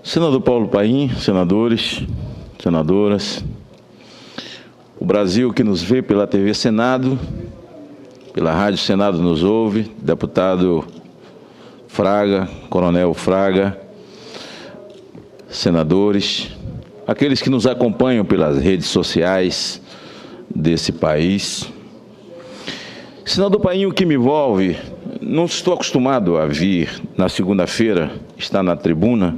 Senador Paulo Paim, senadores, senadoras, o Brasil que nos vê pela TV Senado, pela Rádio Senado nos ouve, deputado Fraga, coronel Fraga, senadores, aqueles que nos acompanham pelas redes sociais desse país. Senador Paim, o que me envolve, não estou acostumado a vir na segunda-feira, estar na tribuna,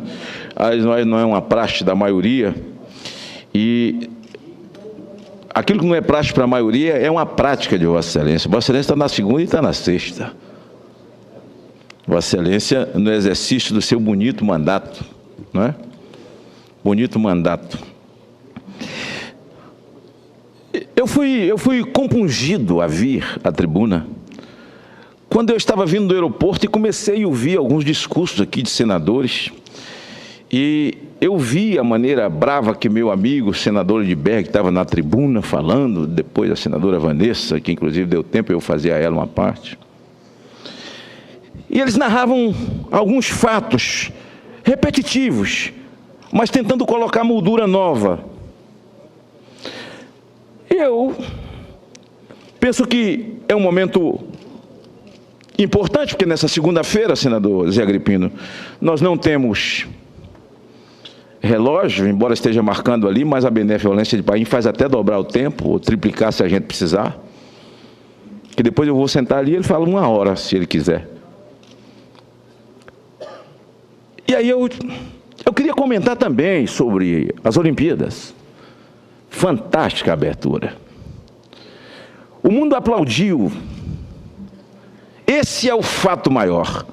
não é uma praxe da maioria, e aquilo que não é praxe para a maioria é uma prática de Vossa Excelência. Vossa Excelência está na segunda e está na sexta. Vossa Excelência no exercício do seu bonito mandato, não é? Bonito mandato. Eu fui compungido a vir à tribuna quando eu estava vindo do aeroporto e comecei a ouvir alguns discursos aqui de senadores, e eu vi a maneira brava que meu amigo, o senador Edberg, que estava na tribuna falando, depois a senadora Vanessa, que inclusive deu tempo eu fazer a ela uma parte. E eles narravam alguns fatos repetitivos, mas tentando colocar moldura nova. Eu penso que é um momento importante, porque nessa segunda-feira, senador Zé Agripino, nós não temos relógio, embora esteja marcando ali, mas a benevolência de Paim faz até dobrar o tempo, ou triplicar se a gente precisar. Que depois eu vou sentar ali e ele fala 1 hora, se ele quiser. E aí eu queria comentar também sobre as Olimpíadas. Fantástica abertura. O mundo aplaudiu. Esse é o fato maior.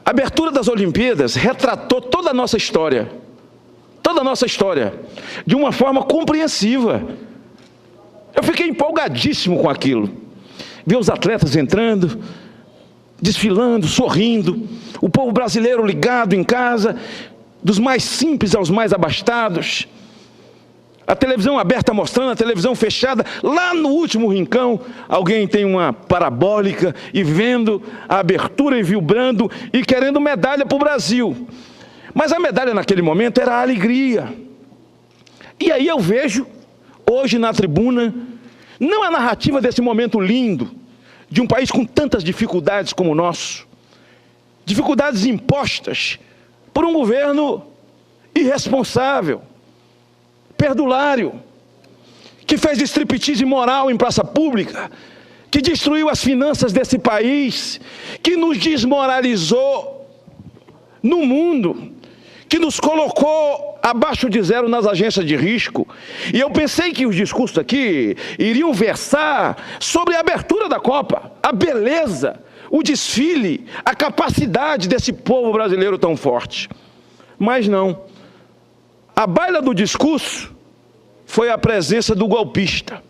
A abertura das Olimpíadas retratou toda a nossa história, de uma forma compreensiva. Eu fiquei empolgadíssimo com aquilo. Ver os atletas entrando, desfilando, sorrindo, o povo brasileiro ligado em casa, dos mais simples aos mais abastados, a televisão aberta mostrando, a televisão fechada, lá no último rincão, alguém tem uma parabólica e vendo a abertura e vibrando e querendo medalha para o Brasil. Mas a medalha naquele momento era a alegria. E aí eu vejo, hoje na tribuna, não a narrativa desse momento lindo, de um país com tantas dificuldades como o nosso, dificuldades impostas por um governo irresponsável, perdulário, que fez striptease moral em praça pública, que destruiu as finanças desse país, que nos desmoralizou no mundo, que nos colocou abaixo de zero nas agências de risco. E eu pensei que os discursos aqui iriam versar sobre a abertura da Copa, a beleza, o desfile, a capacidade desse povo brasileiro tão forte. Mas não. A baila do discurso foi a presença do golpista,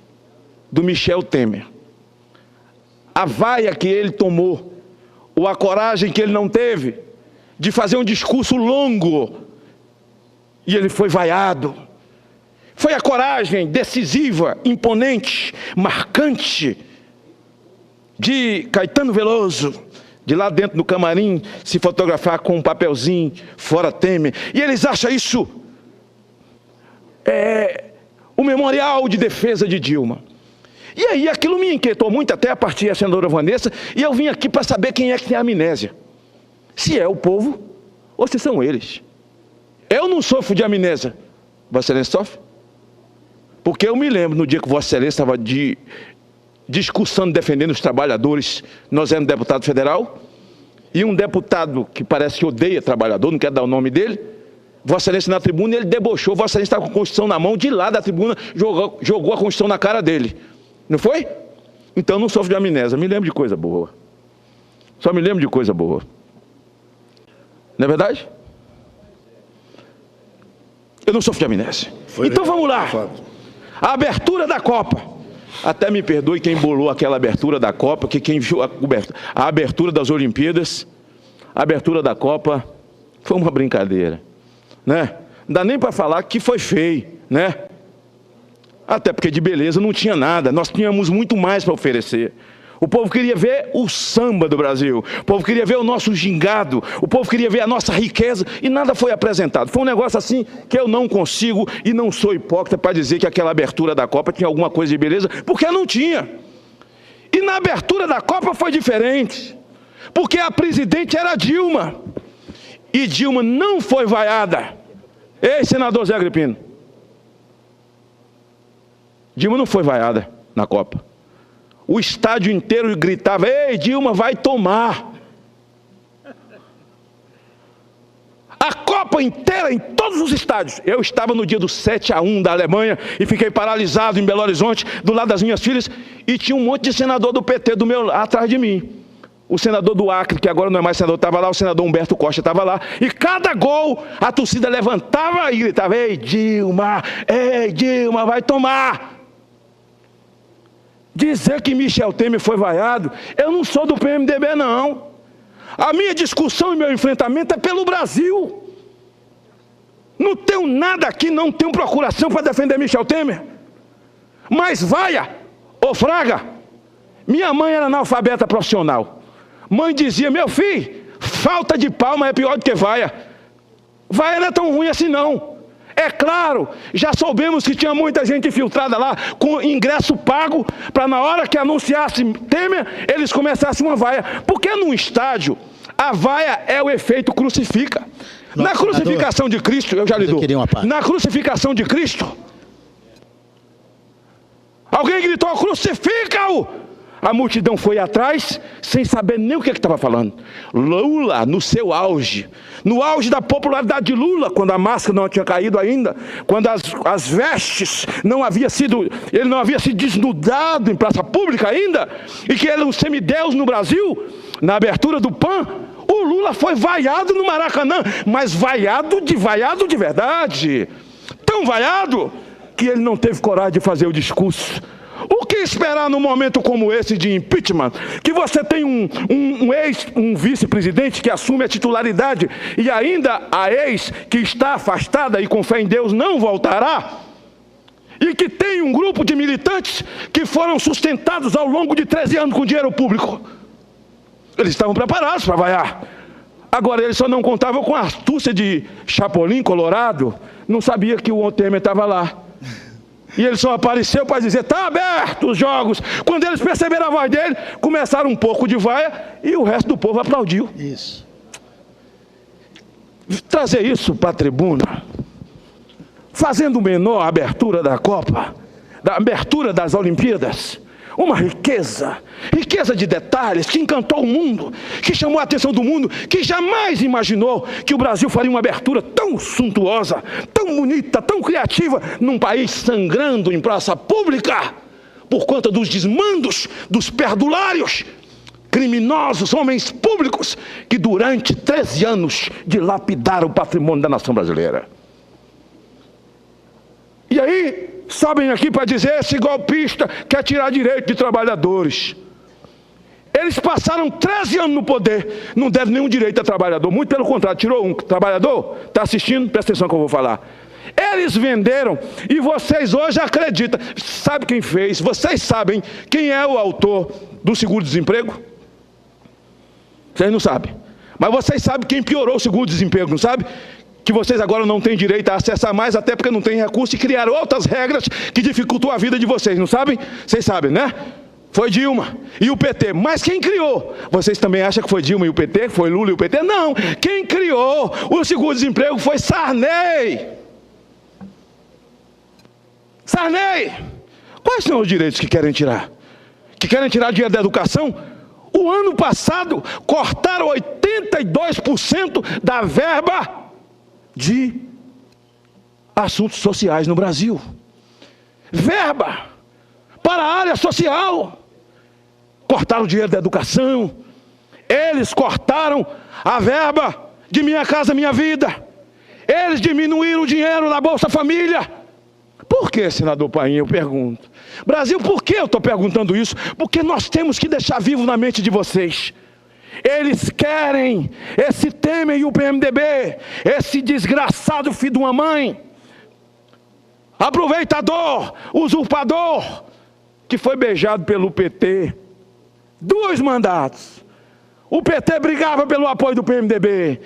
do Michel Temer. A vaia que ele tomou, ou a coragem que ele não teve de fazer um discurso longo, e ele foi vaiado. Foi a coragem decisiva, imponente, marcante, de Caetano Veloso, de lá dentro do camarim, se fotografar com um papelzinho, fora Temer. E eles acham isso o memorial de defesa de Dilma. E aí aquilo me inquietou muito, até a partir da senadora Vanessa, e eu vim aqui para saber quem é que tem amnésia. Se é o povo, ou se são eles. Eu não sofro de amnésia. Vossa Excelência sofre? Porque eu me lembro, no dia que Vossa Excelência estava discussando, defendendo os trabalhadores, nós éramos deputado federal, e um deputado que parece que odeia trabalhador, não quer dar o nome dele, Vossa Excelência na tribuna, ele debochou, Vossa Excelência estava com a Constituição na mão, de lá da tribuna, jogou a Constituição na cara dele. Não foi? Então não sofro de amnésia, me lembro de coisa boa. Só me lembro de coisa boa. Não é verdade? Eu não sofro de amnésia. Então vamos lá. A abertura da Copa. Até me perdoe quem bolou aquela abertura da Copa, que quem viu a abertura das Olimpíadas, a abertura da Copa foi uma brincadeira, né? Não dá nem para falar que foi feio, né? Até porque de beleza não tinha nada, nós tínhamos muito mais para oferecer. O povo queria ver o samba do Brasil. O povo queria ver o nosso gingado. O povo queria ver a nossa riqueza. E nada foi apresentado. Foi um negócio assim que eu não consigo e não sou hipócrita para dizer que aquela abertura da Copa tinha alguma coisa de beleza, porque não tinha. E na abertura da Copa foi diferente. Porque a presidente era Dilma. E Dilma não foi vaiada. Ei, senador Zé Agripino. Dilma não foi vaiada na Copa. O estádio inteiro gritava: ei, Dilma vai tomar. A Copa inteira, em todos os estádios. Eu estava no dia do 7-1 da Alemanha e fiquei paralisado em Belo Horizonte, do lado das minhas filhas, e tinha um monte de senador do PT atrás de mim. O senador do Acre, que agora não é mais senador, estava lá, o senador Humberto Costa estava lá, e cada gol a torcida levantava e gritava: ei, Dilma, vai tomar. Dizer que Michel Temer foi vaiado, eu não sou do PMDB não. A minha discussão e meu enfrentamento é pelo Brasil. Não tenho nada aqui, não tenho procuração para defender Michel Temer. Mas vaia, ô Fraga, minha mãe era analfabeta profissional. Mãe dizia: meu filho, falta de palma é pior do que vaia. Vaia não é tão ruim assim não. É claro, já soubemos que tinha muita gente infiltrada lá, com ingresso pago, para na hora que anunciasse Temer, eles começassem uma vaia. Porque num estádio, a vaia é o efeito crucifica. Na crucificação de Cristo, eu já lhe dou. Na crucificação de Cristo, alguém gritou: crucifica-o! A multidão foi atrás, sem saber nem o que estava falando. Lula, no seu auge, no auge da popularidade de Lula, quando a máscara não tinha caído ainda, quando as vestes não havia sido, ele não havia sido desnudado em praça pública ainda, e que ele era um semideus no Brasil, na abertura do PAN, o Lula foi vaiado no Maracanã, mas vaiado de verdade. Tão vaiado que ele não teve coragem de fazer o discurso. O que esperar num momento como esse de impeachment? Que você tem um vice-presidente que assume a titularidade e ainda a ex que está afastada e com fé em Deus não voltará? E que tem um grupo de militantes que foram sustentados ao longo de 13 anos com dinheiro público. Eles estavam preparados para vaiar. Agora, eles só não contavam com a astúcia de Chapolin Colorado. Não sabia que o Temer estava lá. E ele só apareceu para dizer: está aberto os jogos. Quando eles perceberam a voz dele, começaram um pouco de vaia e o resto do povo aplaudiu. Isso. Trazer isso para a tribuna, fazendo menor a abertura da Copa, da abertura das Olimpíadas, uma riqueza de detalhes que encantou o mundo, que chamou a atenção do mundo, que jamais imaginou que o Brasil faria uma abertura tão suntuosa, tão bonita, tão criativa, num país sangrando em praça pública, por conta dos desmandos, dos perdulários, criminosos, homens públicos, que durante 13 anos dilapidaram o patrimônio da nação brasileira. E aí, sobem aqui para dizer: esse golpista quer tirar direito de trabalhadores. Eles passaram 13 anos no poder, não deram nenhum direito a trabalhador, muito pelo contrário, tirou um trabalhador. Está assistindo? Presta atenção que eu vou falar. Eles venderam e vocês hoje acreditam. Sabe quem fez? Vocês sabem quem é o autor do seguro-desemprego? Vocês não sabem. Mas vocês sabem quem piorou o seguro-desemprego, não sabe? Que vocês agora não têm direito a acessar mais, até porque não tem recurso, e criaram outras regras que dificultam a vida de vocês, não sabem? Vocês sabem, né? Foi Dilma e o PT. Mas quem criou? Vocês também acham que foi Dilma e o PT? Foi Lula e o PT? Não! Quem criou o seguro-desemprego foi Sarney! Sarney! Quais são os direitos que querem tirar? Que querem tirar dinheiro da educação? O ano passado, cortaram 82% da verba de assuntos sociais no Brasil. Verba para a área social. Cortaram o dinheiro da educação. Eles cortaram a verba de Minha Casa Minha Vida. Eles diminuíram o dinheiro da Bolsa Família. Por que, senador Paim, eu pergunto? Brasil, por que eu estou perguntando isso? Porque nós temos que deixar vivo na mente de vocês. Eles querem, esse Temer e o PMDB, esse desgraçado filho de uma mãe, aproveitador, usurpador, que foi beijado pelo PT 2 mandatos. O PT brigava pelo apoio do PMDB,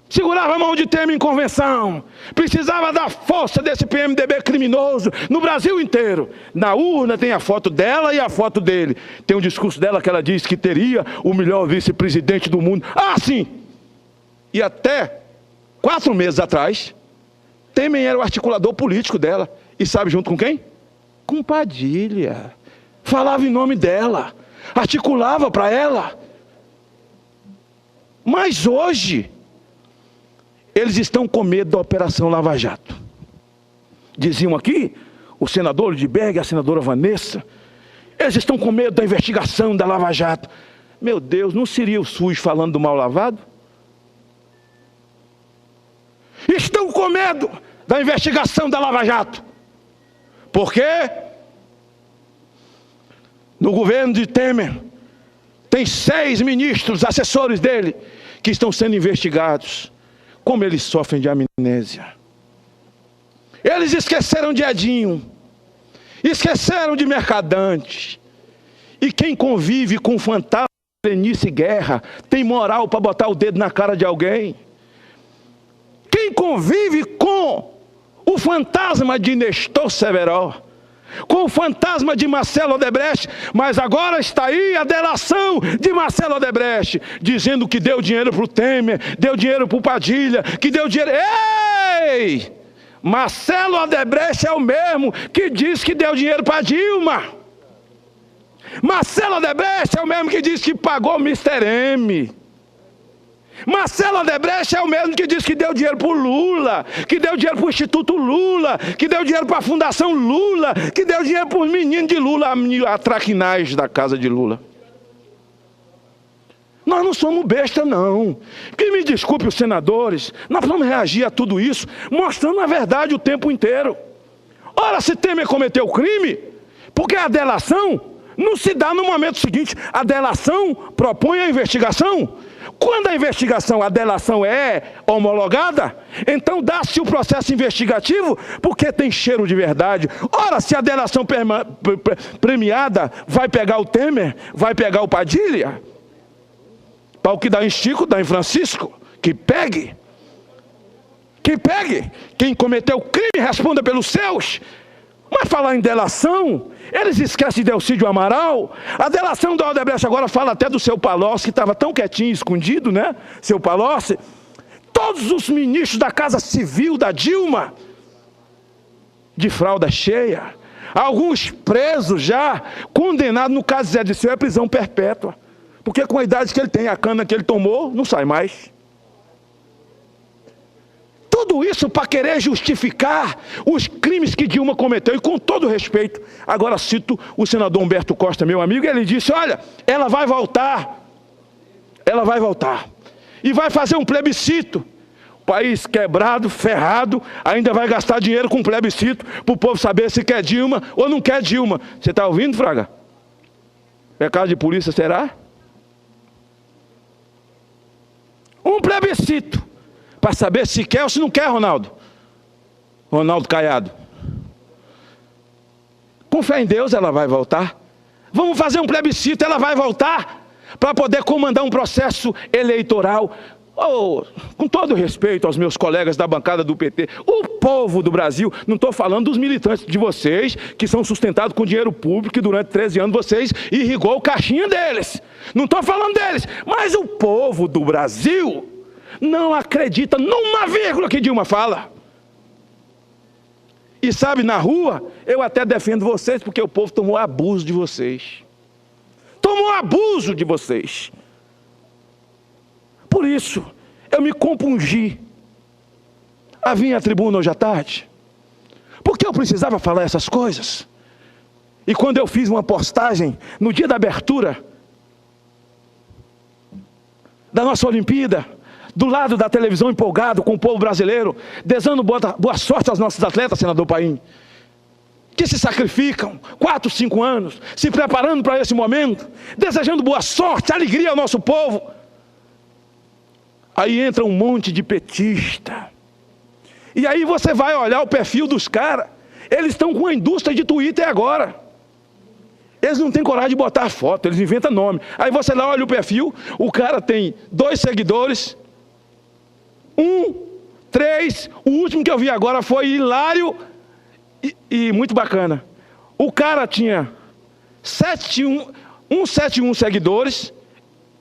segurava a mão de Temer em convenção, precisava da força desse PMDB criminoso no Brasil inteiro. Na urna tem a foto dela e a foto dele. Tem um discurso dela que ela diz que teria o melhor vice-presidente do mundo. Ah, sim! E até 4 meses atrás, Temer era o articulador político dela. E sabe junto com quem? Com Padilha. Falava em nome dela, articulava para ela. Mas hoje, eles estão com medo da Operação Lava Jato. Diziam aqui, o senador Lindbergh e a senadora Vanessa, eles estão com medo da investigação da Lava Jato. Meu Deus, não seria o SUS falando do mal lavado? Estão com medo da investigação da Lava Jato. Por quê? No governo de Temer, tem 6 ministros, assessores dele, que estão sendo investigados. Como eles sofrem de amnésia. Eles esqueceram de Edinho, esqueceram de Mercadante. E quem convive com o fantasma de Lenice Guerra tem moral para botar o dedo na cara de alguém? Quem convive com o fantasma de Nestor Severó, com o fantasma de Marcelo Odebrecht, mas agora está aí a delação de Marcelo Odebrecht, dizendo que deu dinheiro para o Temer, deu dinheiro para o Padilha, que deu dinheiro... Ei! Marcelo Odebrecht é o mesmo que diz que deu dinheiro para Dilma. Marcelo Odebrecht é o mesmo que diz que pagou o Mr. M. Marcelo Odebrecht é o mesmo que diz que deu dinheiro para o Lula, que deu dinheiro para o Instituto Lula, que deu dinheiro para a Fundação Lula, que deu dinheiro para os meninos de Lula, a traquinagem da casa de Lula. Nós não somos besta, não. Que me desculpe os senadores, nós vamos reagir a tudo isso, mostrando a verdade o tempo inteiro. Ora, se Temer cometeu crime, porque a delação não se dá no momento seguinte. A delação propõe a investigação. Quando a investigação, a delação é homologada, então dá-se o processo investigativo, porque tem cheiro de verdade. Ora, se a delação premiada vai pegar o Temer, vai pegar o Padilha, para o que dá em Chico, dá em Francisco, que pegue. Que pegue. Quem cometeu o crime responda pelos seus. Mas falar em delação, eles esquecem de Elcídio Amaral. A delação da Odebrecht agora fala até do seu Palocci, que estava tão quietinho, escondido, né? Seu Palocci. Todos os ministros da Casa Civil da Dilma, de fralda cheia. Alguns presos já, condenados, no caso de Zé Dirceu, é prisão perpétua. Porque com a idade que ele tem, a cana que ele tomou, não sai mais. Tudo isso para querer justificar os crimes que Dilma cometeu, e com todo respeito, agora cito o senador Humberto Costa, meu amigo, ele disse, olha, ela vai voltar, e vai fazer um plebiscito. O país quebrado, ferrado, ainda vai gastar dinheiro com plebiscito, para o povo saber se quer Dilma ou não quer Dilma. Você está ouvindo, Fraga? Pecado de polícia será? Um plebiscito, para saber se quer ou se não quer, Ronaldo Caiado. Com fé em Deus ela vai voltar. Vamos fazer um plebiscito, ela vai voltar, para poder comandar um processo eleitoral. Oh, com todo respeito aos meus colegas da bancada do PT, o povo do Brasil, não estou falando dos militantes de vocês, que são sustentados com dinheiro público, que durante 13 anos vocês irrigou o caixinha deles. Não estou falando deles, mas o povo do Brasil não acredita numa vírgula que Dilma fala. E sabe, na rua, eu até defendo vocês, porque o povo tomou abuso de vocês. Tomou abuso de vocês. Por isso, eu me compungi a vir à tribuna hoje à tarde, porque eu precisava falar essas coisas. E quando eu fiz uma postagem no dia da abertura da nossa Olimpíada, do lado da televisão, empolgado com o povo brasileiro, desejando boa sorte aos nossos atletas, senador Paim, que se sacrificam 4, 5 anos, se preparando para esse momento, desejando boa sorte, alegria ao nosso povo. Aí entra um monte de petista. E aí você vai olhar o perfil dos caras. Eles estão com a indústria de Twitter agora. Eles não têm coragem de botar foto, eles inventam nome. Aí você lá olha o perfil, o cara tem 2 seguidores, 3, o último que eu vi agora foi hilário e muito bacana. O cara tinha 171 seguidores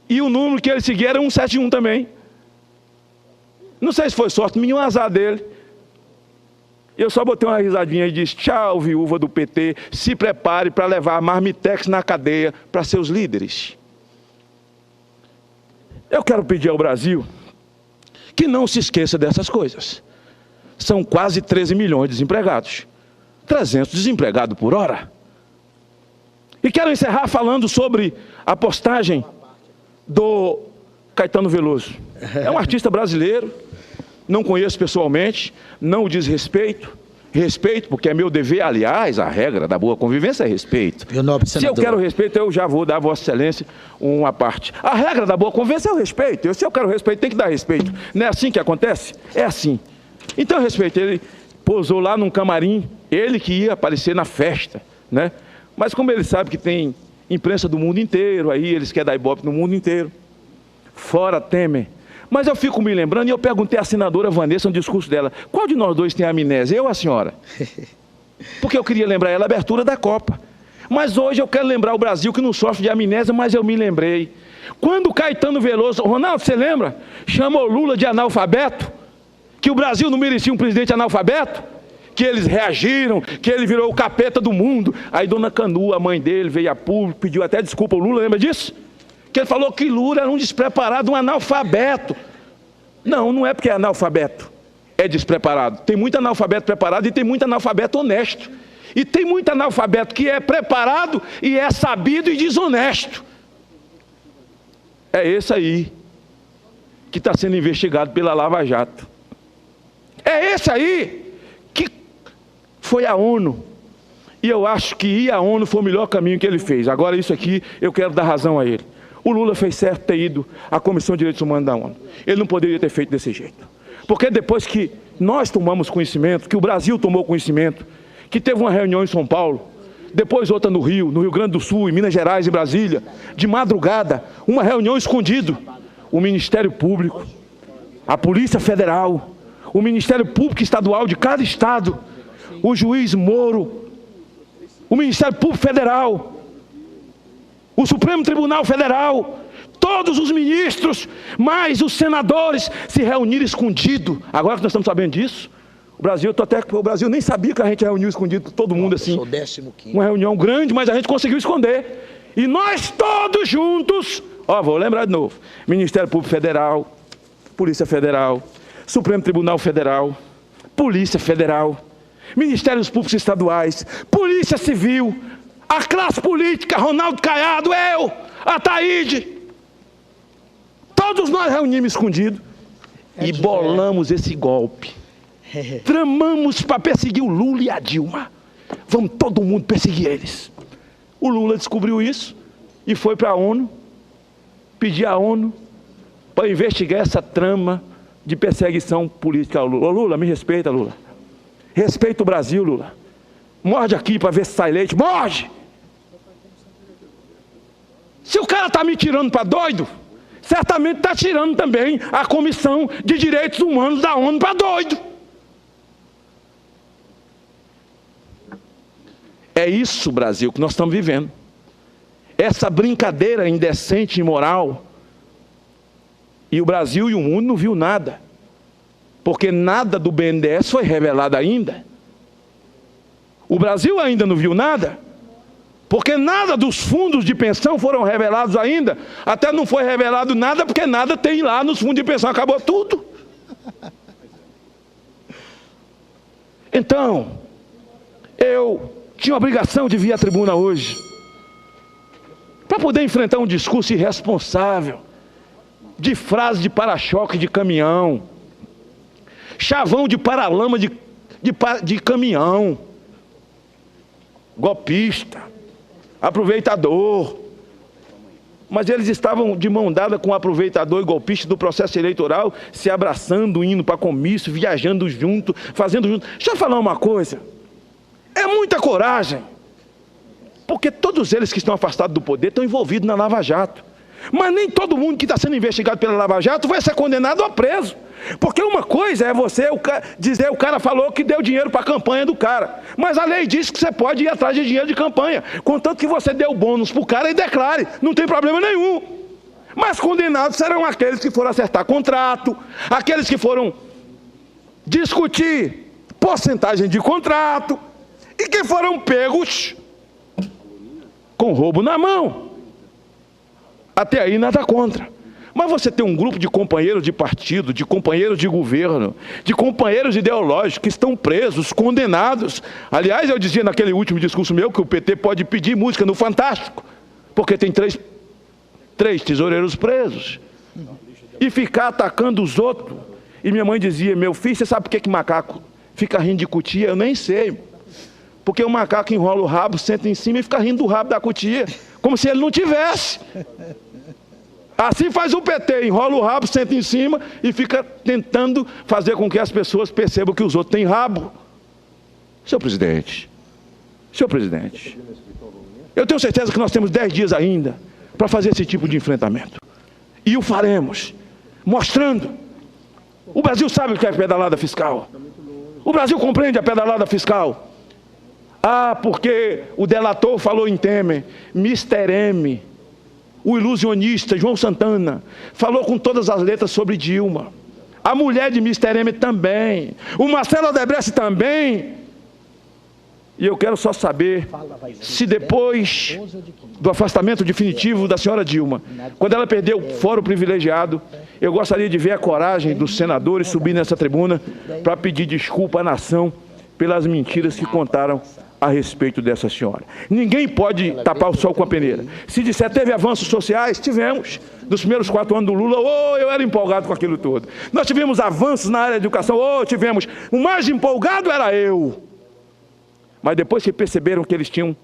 e o número que ele seguia era 171 também. Não sei se foi sorte minha ou azar dele. Eu só botei uma risadinha e disse: tchau, viúva do PT, se prepare para levar a Marmitex na cadeia para seus líderes. Eu quero pedir ao Brasil que não se esqueça dessas coisas. São quase 13 milhões de desempregados. 300 desempregados por hora. E quero encerrar falando sobre a postagem do Caetano Veloso. É um artista brasileiro, não conheço pessoalmente, não o desrespeito. Respeito, porque é meu dever, aliás, a regra da boa convivência é respeito. Se eu quero respeito, eu já vou dar a Vossa Excelência uma parte. A regra da boa convivência é o respeito. Se eu quero respeito, tem que dar respeito. Não é assim que acontece? É assim. Então eu respeito. Ele posou lá num camarim, ele que ia aparecer na festa, né? Mas como ele sabe que tem imprensa do mundo inteiro, aí eles querem dar ibope no mundo inteiro. Fora Temer. Mas eu fico me lembrando, e eu perguntei à senadora Vanessa no discurso dela: qual de nós dois tem amnésia, eu ou a senhora? Porque eu queria lembrar ela a abertura da Copa. Mas hoje eu quero lembrar o Brasil que não sofre de amnésia, mas eu me lembrei. Quando o Caetano Veloso, Ronaldo, você lembra? Chamou Lula de analfabeto? Que o Brasil não merecia um presidente analfabeto? Que eles reagiram, que ele virou o capeta do mundo. Aí dona Canu, a mãe dele, veio a público, pediu até desculpa ao Lula, lembra disso? Que ele falou que Lula era um despreparado, um analfabeto. Não, não é porque é analfabeto, é despreparado. Tem muito analfabeto preparado e tem muito analfabeto honesto. E tem muito analfabeto que é preparado e é sabido e desonesto. É esse aí que está sendo investigado pela Lava Jato. É esse aí que foi a ONU. E eu acho que ir à ONU foi o melhor caminho que ele fez. Agora isso aqui eu quero dar razão a ele. O Lula fez certo ter ido à Comissão de Direitos Humanos da ONU. Ele não poderia ter feito desse jeito. Porque depois que nós tomamos conhecimento, que o Brasil tomou conhecimento, que teve uma reunião em São Paulo, depois outra no Rio Grande do Sul, em Minas Gerais e Brasília, de madrugada, uma reunião escondido. O Ministério Público, a Polícia Federal, o Ministério Público Estadual de cada estado, o juiz Moro, o Ministério Público Federal, o Supremo Tribunal Federal, todos os ministros, mais os senadores se reuniram escondido. Agora que nós estamos sabendo disso, o Brasil nem sabia que a gente reuniu escondido, todo mundo assim. Sou 15º. Uma reunião grande, mas a gente conseguiu esconder. E nós todos juntos, vou lembrar de novo: Ministério Público Federal, Polícia Federal, Supremo Tribunal Federal, Polícia Federal, Ministérios Públicos Estaduais, Polícia Civil, a classe política, Ronaldo Caiado, eu, a Taíde, todos nós reunimos escondido e bolamos esse golpe. Tramamos para perseguir o Lula e a Dilma. Vamos todo mundo perseguir eles. O Lula descobriu isso e foi para a ONU, pedir à ONU para investigar essa trama de perseguição política ao Lula. Ô Lula, me respeita, Lula. Respeita o Brasil, Lula. Morde aqui para ver se sai leite. Morde! Se o cara está me tirando para doido, certamente está tirando também a Comissão de Direitos Humanos da ONU para doido. É isso, Brasil, que nós estamos vivendo. Essa brincadeira indecente e imoral. E o Brasil e o mundo não viu nada. Porque nada do BNDES foi revelado ainda. O Brasil ainda não viu nada. Porque nada dos fundos de pensão foram revelados ainda. Até não foi revelado nada, porque nada tem lá nos fundos de pensão. Acabou tudo. Então, eu tinha a obrigação de vir à tribuna hoje para poder enfrentar um discurso irresponsável, de frase de para-choque de caminhão, chavão de paralama de caminhão, golpista, aproveitador. Mas eles estavam de mão dada com o aproveitador e golpista do processo eleitoral, se abraçando, indo para comício, viajando junto, fazendo junto. Deixa eu falar uma coisa. É muita coragem. Porque todos eles que estão afastados do poder estão envolvidos na Lava Jato. Mas nem todo mundo que está sendo investigado pela Lava Jato vai ser condenado ou preso. Porque uma coisa é você dizer o cara falou que deu dinheiro para a campanha do cara. Mas a lei diz que você pode ir atrás de dinheiro de campanha, contanto que você dê o bônus para o cara e declare. Não tem problema nenhum. Mas condenados serão aqueles que foram acertar contrato, aqueles que foram discutir porcentagem de contrato e que foram pegos com roubo na mão. Até aí nada contra. Mas você tem um grupo de companheiros de partido, de companheiros de governo, de companheiros ideológicos que estão presos, condenados. Aliás, eu dizia naquele último discurso meu que o PT pode pedir música no Fantástico, porque tem três tesoureiros presos. E ficar atacando os outros. E minha mãe dizia, meu filho, você sabe por que macaco fica rindo de cutia? Eu nem sei. Porque o macaco enrola o rabo, senta em cima e fica rindo do rabo da cutia, como se ele não tivesse. Assim faz o PT, enrola o rabo, senta em cima e fica tentando fazer com que as pessoas percebam que os outros têm rabo. Senhor presidente, eu tenho certeza que nós temos 10 dias ainda para fazer esse tipo de enfrentamento. E o faremos, mostrando. O Brasil sabe o que é pedalada fiscal. O Brasil compreende a pedalada fiscal. Ah, porque o delator falou em Temer, Mr. M, o ilusionista João Santana, falou com todas as letras sobre Dilma. A mulher de Mr. M também. O Marcelo Odebrecht também. E eu quero só saber se depois do afastamento definitivo da senhora Dilma, quando ela perdeu o fórum privilegiado, eu gostaria de ver a coragem dos senadores subir nessa tribuna para pedir desculpa à nação pelas mentiras que contaram a respeito dessa senhora. Ninguém pode tapar o sol com a peneira. Se disser teve avanços sociais, tivemos. Nos primeiros 4 anos do Lula, eu era empolgado com aquilo todo. Nós tivemos avanços na área da educação, tivemos. O mais empolgado era eu. Mas depois que perceberam que eles tinham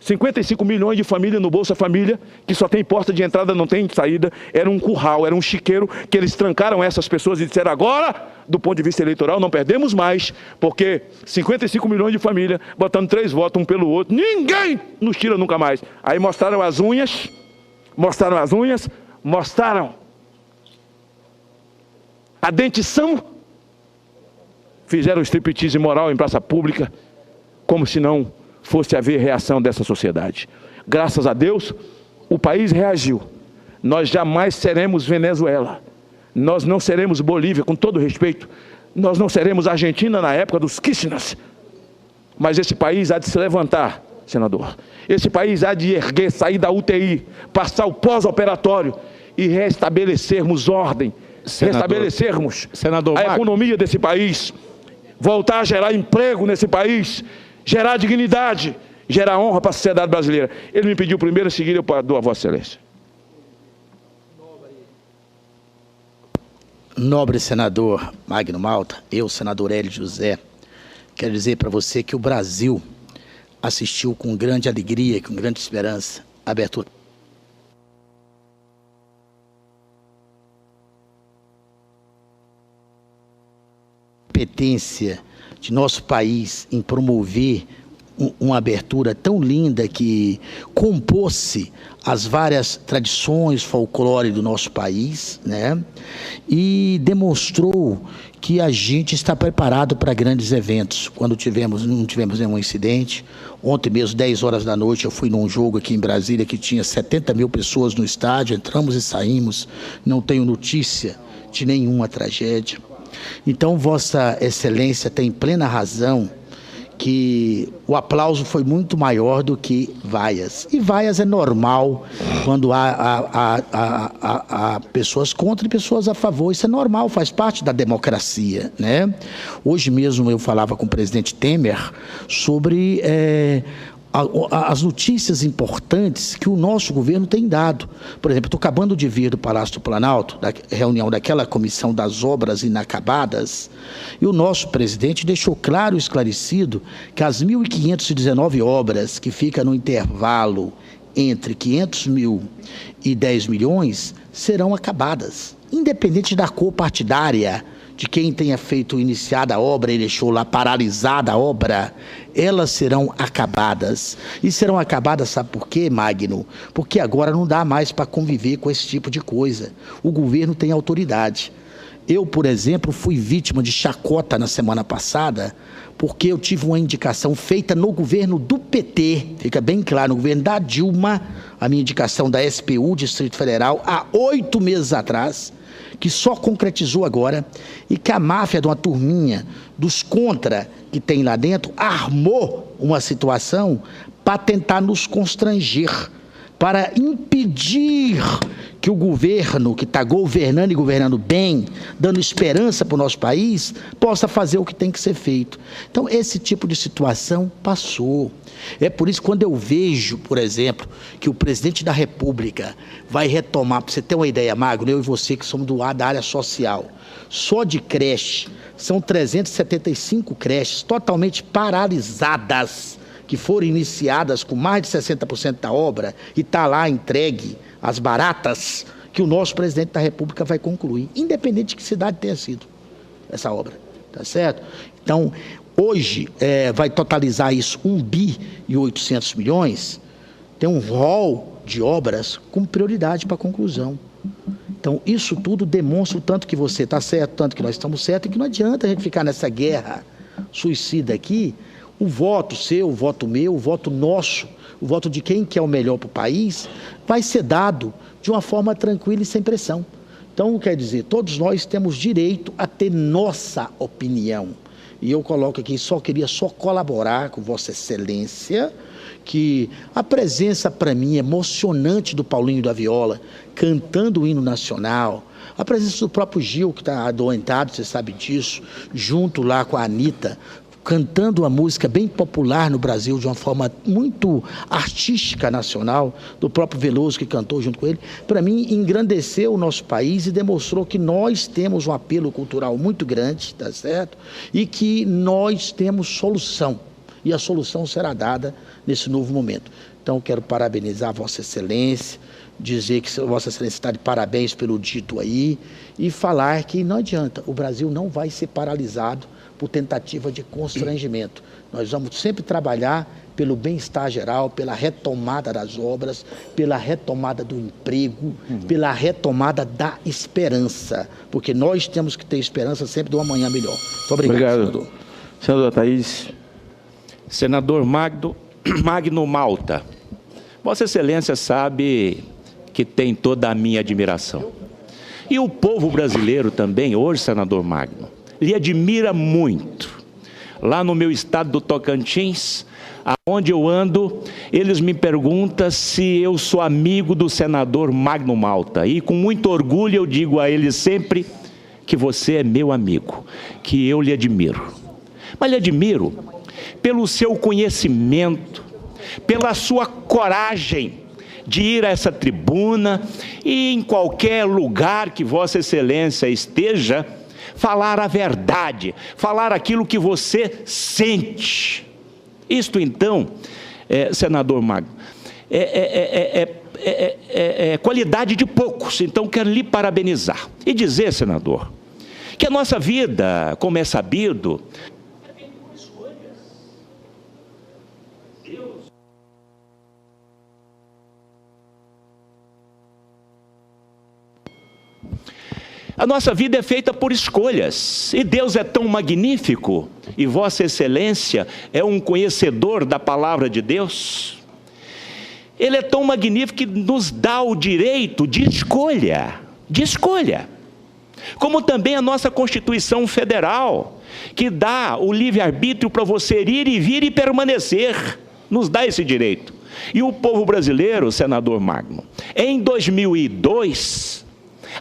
55 milhões de famílias no Bolsa Família, que só tem porta de entrada, não tem saída, era um curral, era um chiqueiro, que eles trancaram essas pessoas e disseram, agora, do ponto de vista eleitoral, não perdemos mais, porque 55 milhões de famílias, botando 3 votos um pelo outro, ninguém nos tira nunca mais. Aí mostraram as unhas, mostraram a dentição, fizeram striptease moral em praça pública, como se não fosse haver reação dessa sociedade. Graças a Deus, o país reagiu. Nós jamais seremos Venezuela. Nós não seremos Bolívia, com todo respeito. Nós não seremos Argentina na época dos Kirchner. Mas esse país há de se levantar, senador. Esse país há de erguer, sair da UTI, passar o pós-operatório e restabelecermos ordem, restabelecermos a economia desse país, voltar a gerar emprego nesse país, gerar dignidade, gerar honra para a sociedade brasileira. Ele me pediu primeiro, a seguir eu dou a Vossa Excelência. Nobre senador Magno Malta, eu, senador Hélio José, quero dizer para você que o Brasil assistiu com grande alegria, com grande esperança, a abertura. Competência de nosso país em promover uma abertura tão linda que compôs-se as várias tradições, folclore do nosso país, né? E demonstrou que a gente está preparado para grandes eventos. Quando não tivemos nenhum incidente. Ontem mesmo, 10 horas da noite, eu fui num jogo aqui em Brasília que tinha 70 mil pessoas no estádio, entramos e saímos, não tenho notícia de nenhuma tragédia. Então, Vossa Excelência tem plena razão que o aplauso foi muito maior do que vaias. E vaias é normal quando há pessoas contra e pessoas a favor. Isso é normal, faz parte da democracia, né? Hoje mesmo eu falava com o presidente Temer sobre as notícias importantes que o nosso governo tem dado. Por exemplo, estou acabando de vir do Palácio do Planalto, da reunião daquela comissão das obras inacabadas, e o nosso presidente deixou claro e esclarecido que as 1.519 obras que ficam no intervalo entre 500 mil e 10 milhões serão acabadas, independente da cor partidária de quem tenha iniciada a obra e deixou lá paralisada a obra, elas serão acabadas. E serão acabadas, sabe por quê, Magno? Porque agora não dá mais para conviver com esse tipo de coisa. O governo tem autoridade. Eu, por exemplo, fui vítima de chacota na semana passada, porque eu tive uma indicação feita no governo do PT, fica bem claro, no governo da Dilma, a minha indicação da SPU, Distrito Federal, há 8 meses atrás, que só concretizou agora, e que a máfia de uma turminha dos contra que tem lá dentro armou uma situação para tentar nos constranger, para impedir que o governo, que está governando e governando bem, dando esperança para o nosso país, possa fazer o que tem que ser feito. Então, esse tipo de situação passou. É por isso que quando eu vejo, por exemplo, que o presidente da República vai retomar, para você ter uma ideia, Magno, eu e você que somos da área social, só de creche, são 375 creches totalmente paralisadas, que foram iniciadas com mais de 60% da obra e está lá entregue às baratas, que o nosso presidente da República vai concluir, independente de que cidade tenha sido essa obra, tá certo? Então, hoje vai totalizar isso 1,8 bilhões, tem um rol de obras com prioridade para conclusão. Então, isso tudo demonstra o tanto que você está certo, tanto que nós estamos certos, e que não adianta a gente ficar nessa guerra suicida aqui. O voto seu, o voto meu, o voto nosso, o voto de quem quer o melhor para o país, vai ser dado de uma forma tranquila e sem pressão. Então, quer dizer, todos nós temos direito a ter nossa opinião. E eu coloco aqui, queria colaborar com Vossa Excelência, que a presença para mim emocionante do Paulinho da Viola, cantando o hino nacional, a presença do próprio Gil, que está adoentado, você sabe disso, junto lá com a Anitta, cantando uma música bem popular no Brasil, de uma forma muito artística nacional, do próprio Veloso que cantou junto com ele, para mim engrandeceu o nosso país e demonstrou que nós temos um apelo cultural muito grande, tá certo? E que nós temos solução, e a solução será dada nesse novo momento. Então, quero parabenizar Vossa Excelência, dizer que Vossa Excelência está de parabéns pelo dito aí, e falar que não adianta, o Brasil não vai ser paralisado por tentativa de constrangimento. Nós vamos sempre trabalhar pelo bem-estar geral, pela retomada das obras, pela retomada do emprego, pela retomada da esperança, porque nós temos que ter esperança sempre de um amanhã melhor. Muito obrigado, senador. Senador Thaís. Senador Magno Malta, Vossa Excelência sabe que tem toda a minha admiração. E o povo brasileiro também, hoje, senador Magno, lhe admira muito. Lá no meu estado do Tocantins, aonde eu ando, eles me perguntam se eu sou amigo do senador Magno Malta. E com muito orgulho eu digo a eles sempre que você é meu amigo, que eu lhe admiro. Mas lhe admiro pelo seu conhecimento, pela sua coragem de ir a essa tribuna e em qualquer lugar que Vossa Excelência esteja, falar a verdade, falar aquilo que você sente. Isto então, senador Magno, é qualidade de poucos. Então quero lhe parabenizar e dizer, senador, que a nossa vida, como é sabido, a nossa vida é feita por escolhas, e Deus é tão magnífico, e Vossa Excelência é um conhecedor da palavra de Deus. Ele é tão magnífico que nos dá o direito de escolha, como também a nossa Constituição Federal, que dá o livre-arbítrio para você ir e vir e permanecer, nos dá esse direito. E o povo brasileiro, senador Magno, em 2002...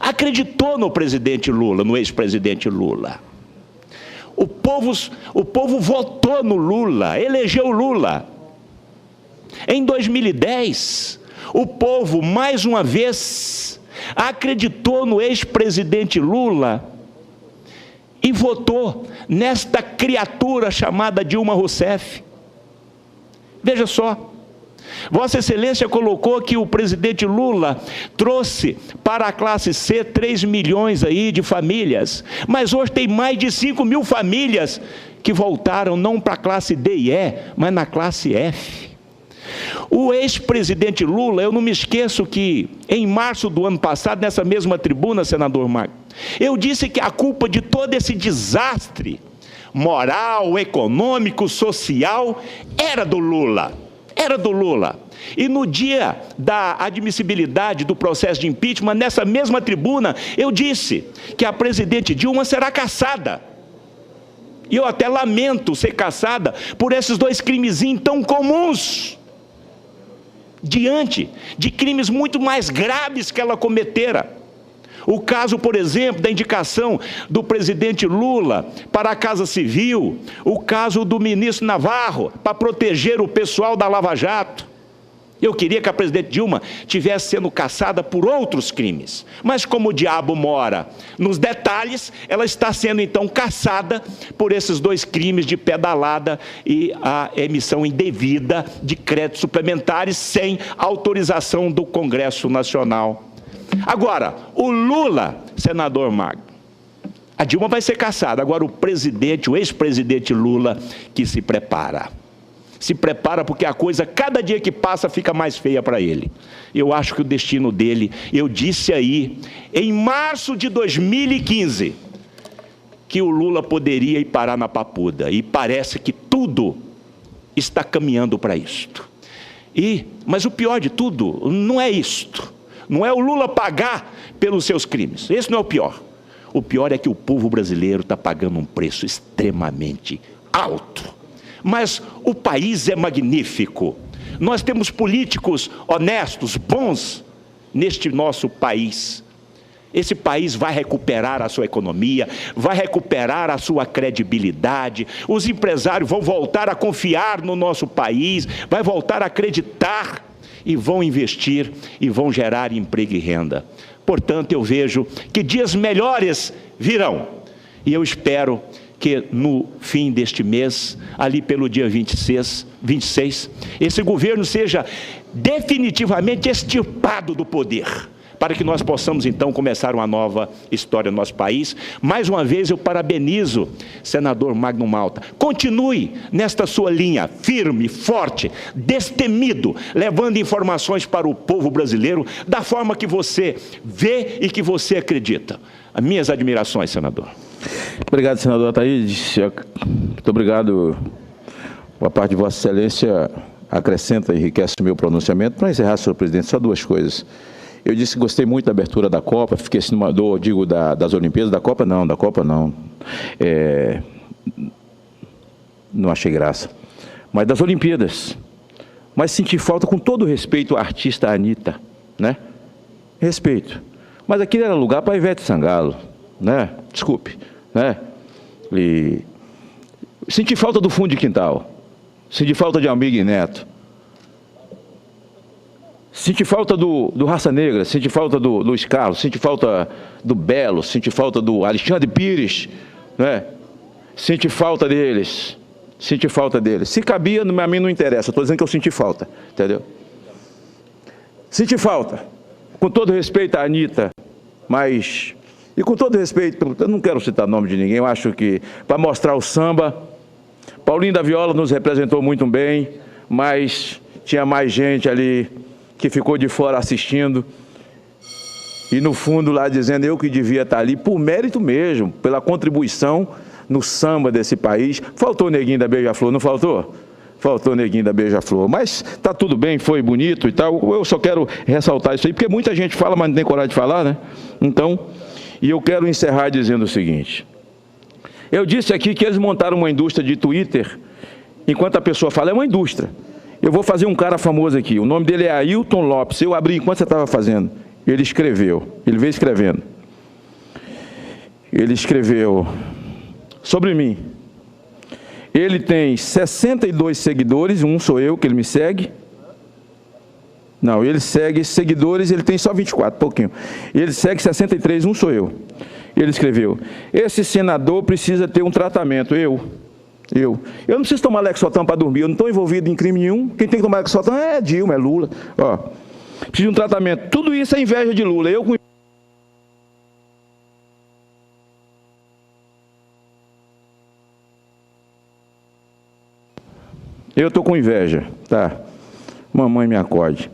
acreditou no presidente Lula, no ex-presidente Lula. O povo votou no Lula, elegeu Lula. Em 2010, o povo, mais uma vez, acreditou no ex-presidente Lula e votou nesta criatura chamada Dilma Rousseff. Veja só, Vossa Excelência colocou que o presidente Lula trouxe para a classe C 3 milhões aí de famílias, mas hoje tem mais de 5 mil famílias que voltaram não para a classe D e E, mas na classe F. O ex-presidente Lula, eu não me esqueço que em março do ano passado, nessa mesma tribuna, senador Magno, eu disse que a culpa de todo esse desastre moral, econômico, social, era do Lula. Era do Lula. E no dia da admissibilidade do processo de impeachment, nessa mesma tribuna, eu disse que a presidente Dilma será cassada. E eu até lamento ser cassada por esses dois crimezinhos tão comuns, diante de crimes muito mais graves que ela cometera. O caso, por exemplo, da indicação do presidente Lula para a Casa Civil, o caso do ministro Navarro, para proteger o pessoal da Lava Jato. Eu queria que a presidente Dilma tivesse sendo cassada por outros crimes, mas como o diabo mora nos detalhes, ela está sendo então cassada por esses dois crimes de pedalada e a emissão indevida de créditos suplementares sem autorização do Congresso Nacional. Agora, o Lula, senador Magno, a Dilma vai ser cassada. Agora o presidente, o ex-presidente Lula, que se prepara. Se prepara porque a coisa, cada dia que passa, fica mais feia para ele. Eu acho que o destino dele, eu disse aí, em março de 2015, que o Lula poderia ir parar na papuda. E parece que tudo está caminhando para isto. Mas o pior de tudo não é isto. Não é o Lula pagar pelos seus crimes. Esse não é o pior. O pior é que o povo brasileiro está pagando um preço extremamente alto. Mas o país é magnífico. Nós temos políticos honestos, bons, neste nosso país. Esse país vai recuperar a sua economia, vai recuperar a sua credibilidade. Os empresários vão voltar a confiar no nosso país, vai voltar a acreditar e vão investir e vão gerar emprego e renda. Portanto, eu vejo que dias melhores virão. E eu espero que no fim deste mês, ali pelo dia 26, esse governo seja definitivamente extirpado do poder, para que nós possamos então começar uma nova história no nosso país. Mais uma vez eu parabenizo senador Magno Malta. Continue nesta sua linha firme, forte, destemido, levando informações para o povo brasileiro da forma que você vê e que você acredita. As minhas admirações, senador. Obrigado, senador Ataídes. Muito obrigado. A parte de Vossa Excelência acrescenta e enriquece o meu pronunciamento. Para encerrar, senhor presidente, só duas coisas. Eu disse que gostei muito da abertura da Copa, fiquei assim numa dor, digo, das Olimpíadas, da Copa não. Não achei graça. Mas das Olimpíadas. Mas senti falta, com todo respeito à artista Anitta, né? Respeito. Mas aquilo era lugar para Ivete Sangalo, né? Desculpe, né? E senti falta do fundo de quintal. Senti falta de Amigo e Neto. Senti falta do Raça Negra, senti falta do Luiz Carlos, senti falta do Belo, senti falta do Alexandre Pires, né? Senti falta deles, Se cabia, a mim não interessa, estou dizendo que eu senti falta, entendeu? Senti falta, com todo respeito à Anitta, mas, e com todo respeito, eu não quero citar nome de ninguém, eu acho que, para mostrar o samba, Paulinho da Viola nos representou muito bem, mas tinha mais gente ali que ficou de fora assistindo, e no fundo lá dizendo eu que devia estar ali, por mérito mesmo, pela contribuição no samba desse país. Faltou o Neguinho da Beija-Flor, não faltou? Faltou o Neguinho da Beija-Flor, mas está tudo bem, foi bonito e tal. Eu só quero ressaltar isso aí, porque muita gente fala, mas não tem coragem de falar, né? Então, e eu quero encerrar dizendo o seguinte, eu disse aqui que eles montaram uma indústria de Twitter, enquanto a pessoa fala, é uma indústria. Eu vou fazer um cara famoso aqui, o nome dele é Ailton Lopes, eu abri enquanto você estava fazendo, ele escreveu, ele veio escrevendo, ele escreveu sobre mim, ele tem 62 seguidores, um sou eu que ele me segue, não, ele segue seguidores, ele tem só 24, pouquinho, ele segue 63, um sou eu, ele escreveu, esse senador precisa ter um tratamento, Eu não preciso tomar Lexotan para dormir, eu não estou envolvido em crime nenhum. Quem tem que tomar Lexotan é Dilma, é Lula. Ó, preciso de um tratamento. Tudo isso é inveja de Lula. Eu estou com inveja, tá? Mamãe me acorde.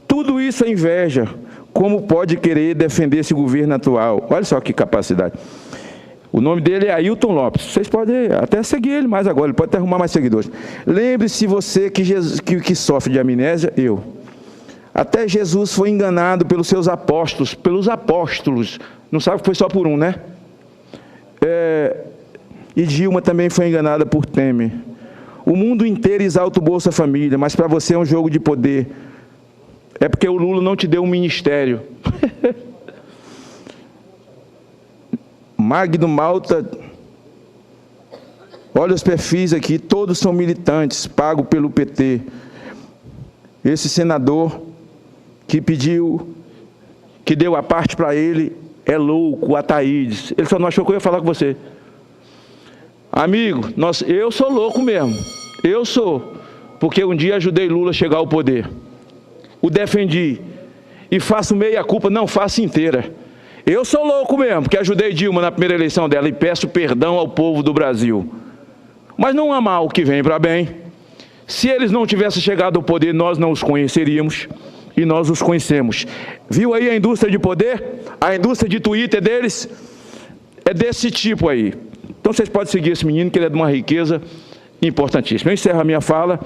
Tudo isso é inveja. Como pode querer defender esse governo atual? Olha só que capacidade. O nome dele é Ailton Lopes. Vocês podem até seguir ele mais agora, ele pode até arrumar mais seguidores. Lembre-se você que sofre de amnésia, eu. Até Jesus foi enganado pelos seus apóstolos, Não sabe que foi só por um, né? E Dilma também foi enganada por Temer. O mundo inteiro exalta o Bolsa Família, mas para você é um jogo de poder. É porque o Lula não te deu um ministério. Magno Malta, olha os perfis aqui, todos são militantes, pagos pelo PT. Esse senador que pediu, que deu a parte para ele, é louco, Ataídes. Ele só não achou que eu ia falar com você. Amigo, eu sou louco mesmo, eu sou, porque um dia ajudei Lula a chegar ao poder. O defendi, e faço meia culpa, não faço inteira. Eu sou louco mesmo, porque ajudei Dilma na primeira eleição dela e peço perdão ao povo do Brasil. Mas não há mal que vem para bem. Se eles não tivessem chegado ao poder, nós não os conheceríamos e nós os conhecemos. Viu aí a indústria de poder? A indústria de Twitter deles é desse tipo aí. Então vocês podem seguir esse menino, que ele é de uma riqueza importantíssima. Eu encerro a minha fala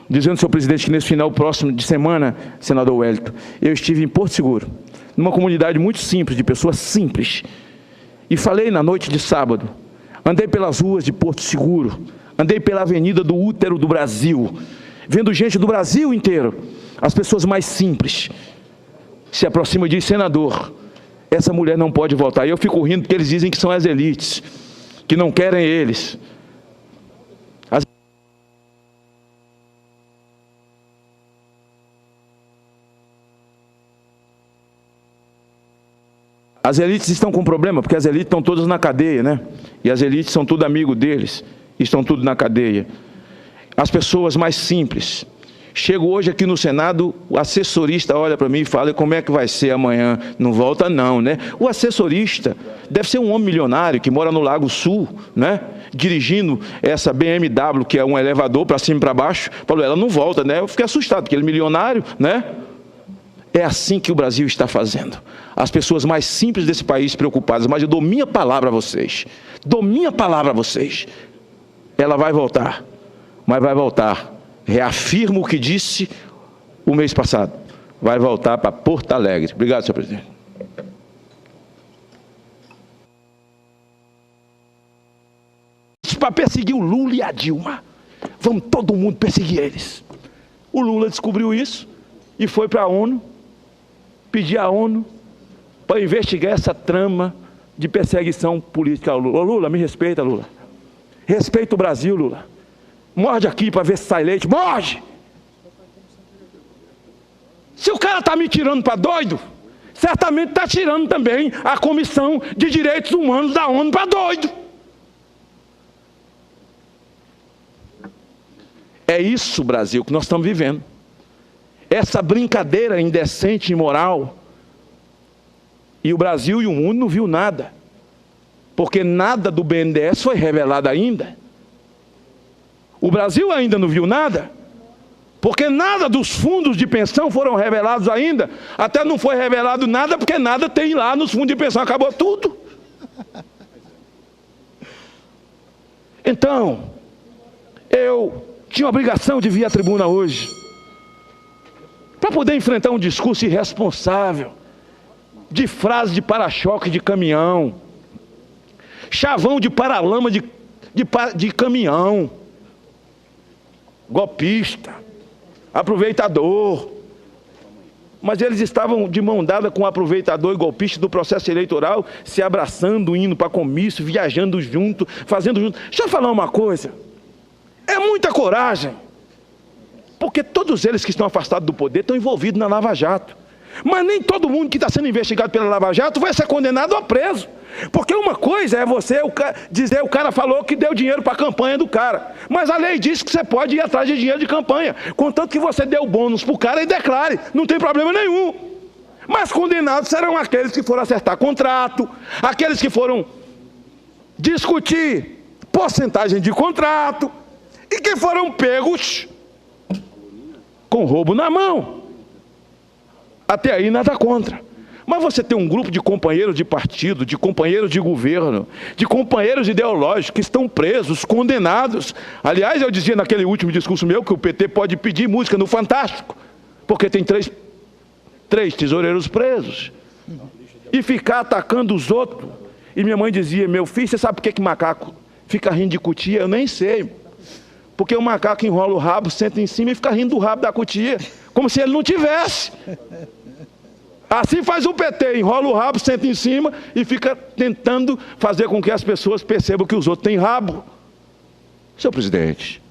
dizendo, senhor presidente, que nesse final próximo de semana, senador Wellington, eu estive em Porto Seguro, numa comunidade muito simples, de pessoas simples, e falei na noite de sábado, andei pelas ruas de Porto Seguro, andei pela avenida do útero do Brasil, vendo gente do Brasil inteiro, as pessoas mais simples, se aproximam e dizem, senador, essa mulher não pode voltar. E eu fico rindo porque eles dizem que são as elites, que não querem eles. As elites estão com problema, porque as elites estão todas na cadeia, né? E as elites são tudo amigo deles, estão tudo na cadeia. As pessoas mais simples. Chego hoje aqui no Senado, o assessorista olha para mim e fala, como é que vai ser amanhã? Não volta não, né? O assessorista deve ser um homem milionário que mora no Lago Sul, né? Dirigindo essa BMW, que é um elevador para cima e para baixo. Falou, ela não volta, né? Eu fiquei assustado, porque ele é milionário, né? É assim que o Brasil está fazendo. As pessoas mais simples desse país preocupadas, mas eu dou minha palavra a vocês. Dou minha palavra a vocês. Ela vai voltar, mas vai voltar. Reafirmo o que disse o mês passado. Vai voltar para Porto Alegre. Obrigado, senhor presidente. Para perseguir o Lula e a Dilma. Vamos todo mundo perseguir eles. O Lula descobriu isso e foi para a ONU, pedir à ONU para investigar essa trama de perseguição política ao Lula. Ô, Lula, me respeita, Lula. Respeita o Brasil, Lula. Morde aqui para ver se sai leite. Morde! Se o cara está me tirando para doido, certamente está tirando também a Comissão de Direitos Humanos da ONU para doido. É isso, Brasil, que nós estamos vivendo. Essa brincadeira indecente e imoral. E o Brasil e o mundo não viu nada. Porque nada do BNDES foi revelado ainda. O Brasil ainda não viu nada. Porque nada dos fundos de pensão foram revelados ainda. Até não foi revelado nada, porque nada tem lá nos fundos de pensão. Acabou tudo. Então, eu tinha a obrigação de vir à tribuna hoje, para poder enfrentar um discurso irresponsável, de frase de para-choque de caminhão, chavão de paralama de caminhão, golpista, aproveitador. Mas eles estavam de mão dada com o aproveitador e golpista do processo eleitoral, se abraçando, indo para comício, viajando junto, fazendo junto. Deixa eu falar uma coisa, é muita coragem, porque todos eles que estão afastados do poder estão envolvidos na Lava Jato. Mas nem todo mundo que está sendo investigado pela Lava Jato vai ser condenado ou preso. Porque uma coisa é você dizer, o cara falou que deu dinheiro para a campanha do cara. Mas a lei diz que você pode ir atrás de dinheiro de campanha, contanto que você dê o bônus para o cara e declare, não tem problema nenhum. Mas condenados serão aqueles que foram acertar contrato, aqueles que foram discutir porcentagem de contrato e que foram pegos com roubo na mão. Até aí nada contra. Mas você tem um grupo de companheiros de partido, de companheiros de governo, de companheiros ideológicos que estão presos, condenados. Aliás, eu dizia naquele último discurso meu que o PT pode pedir música no Fantástico, porque tem três tesoureiros presos. E ficar atacando os outros. E minha mãe dizia, meu filho, você sabe por que macaco fica rindo de cutia? Eu nem sei. Porque o macaco enrola o rabo, senta em cima e fica rindo do rabo da cutia, como se ele não tivesse. Assim faz o PT, enrola o rabo, senta em cima e fica tentando fazer com que as pessoas percebam que os outros têm rabo. Senhor presidente,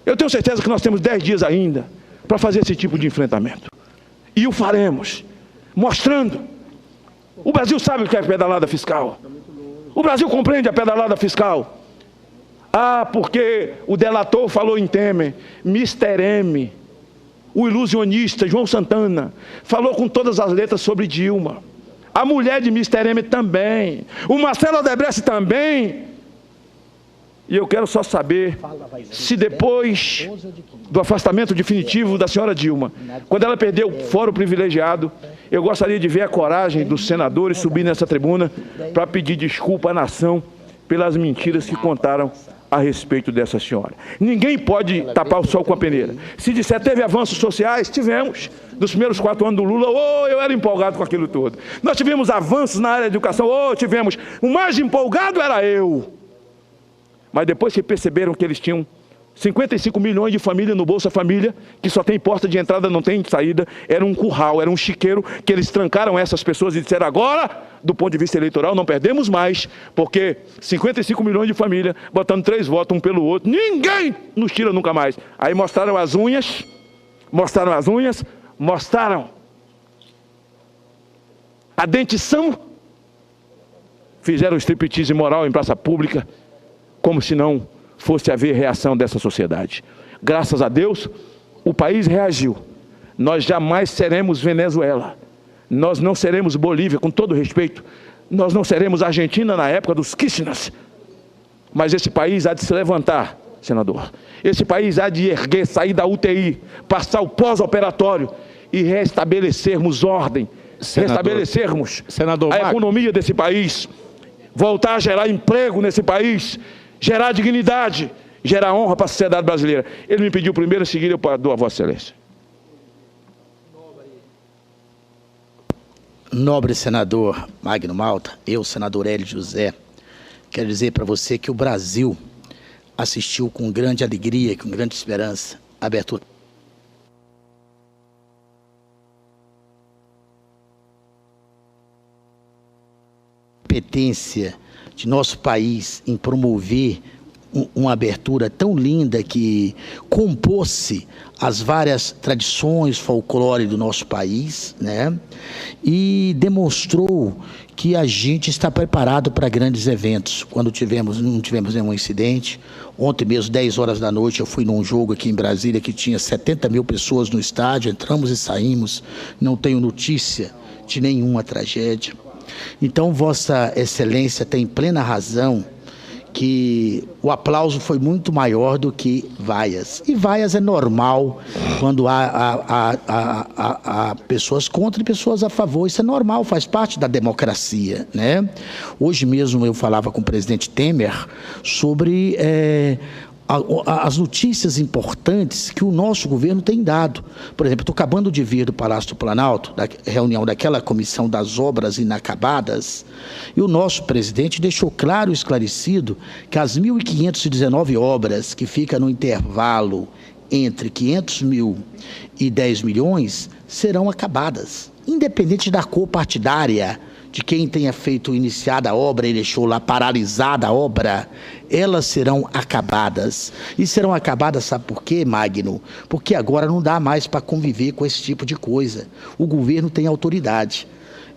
eu tenho certeza que nós temos 10 dias ainda para fazer esse tipo de enfrentamento. E o faremos, mostrando. O Brasil sabe o que é pedalada fiscal. O Brasil compreende a pedalada fiscal. Ah, porque o delator falou em Temer, Mr. M, o ilusionista João Santana, falou com todas as letras sobre Dilma. A mulher de Mr. M também. O Marcelo Odebrecht também. E eu quero só saber se depois do afastamento definitivo da senhora Dilma, quando ela perdeu o fórum privilegiado, eu gostaria de ver a coragem dos senadores subir nessa tribuna para pedir desculpa à nação pelas mentiras que contaram a respeito dessa senhora. Ninguém pode tapar o sol com a peneira. Se disser teve avanços sociais, tivemos. Nos primeiros 4 anos do Lula, eu era empolgado com aquilo todo. Nós tivemos avanços na área da educação, tivemos. O mais empolgado era eu. Mas depois que perceberam que eles tinham 55 milhões de famílias no Bolsa Família, que só tem porta de entrada, não tem saída, era um curral, era um chiqueiro, que eles trancaram essas pessoas e disseram, agora, do ponto de vista eleitoral, não perdemos mais, porque 55 milhões de famílias, botando 3 votos um pelo outro, ninguém nos tira nunca mais. Aí mostraram as unhas, mostraram a dentição, fizeram striptease moral em praça pública, como se não fosse haver reação dessa sociedade. Graças a Deus, o país reagiu. Nós jamais seremos Venezuela. Nós não seremos Bolívia, com todo respeito. Nós não seremos Argentina na época dos Kirchners. Mas esse país há de se levantar, senador. Esse país há de erguer, sair da UTI, passar o pós-operatório e restabelecermos ordem, restabelecermos a economia desse país, voltar a gerar emprego nesse país, gerar dignidade, gerar honra para a sociedade brasileira. Ele me pediu primeiro, a seguir eu dou a Vossa Excelência. Nobre senador Magno Malta, eu, senador Hélio José, quero dizer para você que o Brasil assistiu com grande alegria, com grande esperança, a abertura. Competência de nosso país em promover uma abertura tão linda que compôs-se as várias tradições, folclore do nosso país, né? E demonstrou que a gente está preparado para grandes eventos. Quando não tivemos nenhum incidente. Ontem mesmo, 10 horas da noite, eu fui num jogo aqui em Brasília que tinha 70 mil pessoas no estádio, entramos e saímos, não tenho notícia de nenhuma tragédia. Então, Vossa Excelência tem plena razão que o aplauso foi muito maior do que vaias. E vaias é normal quando há pessoas contra e pessoas a favor. Isso é normal, faz parte da democracia, né? Hoje mesmo eu falava com o presidente Temer sobre as notícias importantes que o nosso governo tem dado. Por exemplo, estou acabando de vir do Palácio do Planalto, da reunião daquela comissão das obras inacabadas, e o nosso presidente deixou claro e esclarecido que as 1.519 obras que ficam no intervalo entre 500 mil e 10 milhões serão acabadas, independente da cor partidária, de quem tenha iniciado a obra e deixou lá paralisada a obra, elas serão acabadas. E serão acabadas, sabe por quê, Magno? Porque agora não dá mais para conviver com esse tipo de coisa. O governo tem autoridade.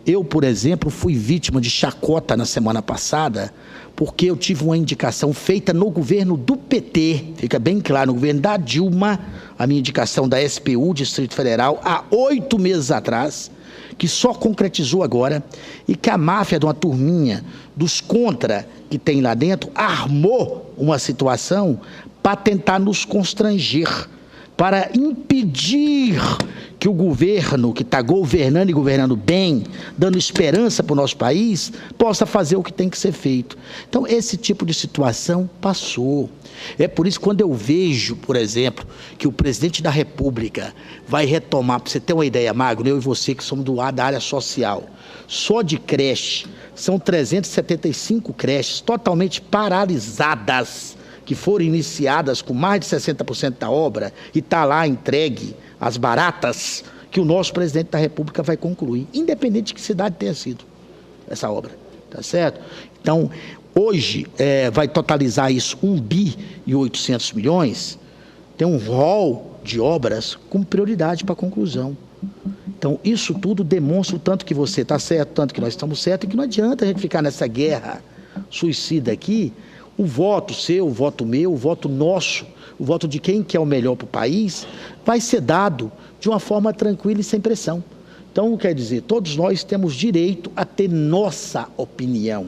Eu, por exemplo, fui vítima de chacota na semana passada, porque eu tive uma indicação feita no governo do PT, fica bem claro, no governo da Dilma, a minha indicação da SPU, Distrito Federal, há 8 meses atrás, que só concretizou agora, e que a máfia de uma turminha dos contra que tem lá dentro armou uma situação para tentar nos constranger, para impedir que o governo, que está governando e governando bem, dando esperança para o nosso país, possa fazer o que tem que ser feito. Então, esse tipo de situação passou. É por isso que quando eu vejo, por exemplo, que o presidente da República vai retomar, para você ter uma ideia, Magno, eu e você que somos da área social, só de creche, são 375 creches totalmente paralisadas, que foram iniciadas com mais de 60% da obra e está lá entregue às baratas, que o nosso presidente da República vai concluir, independente de que cidade tenha sido essa obra, tá certo? Então, hoje vai totalizar isso 1,8 bilhões, tem um rol de obras com prioridade para conclusão. Então, isso tudo demonstra o tanto que você está certo, tanto que nós estamos certos, e que não adianta a gente ficar nessa guerra suicida aqui. O voto seu, o voto meu, o voto nosso, o voto de quem quer o melhor para o país, vai ser dado de uma forma tranquila e sem pressão. Então, quer dizer, todos nós temos direito a ter nossa opinião.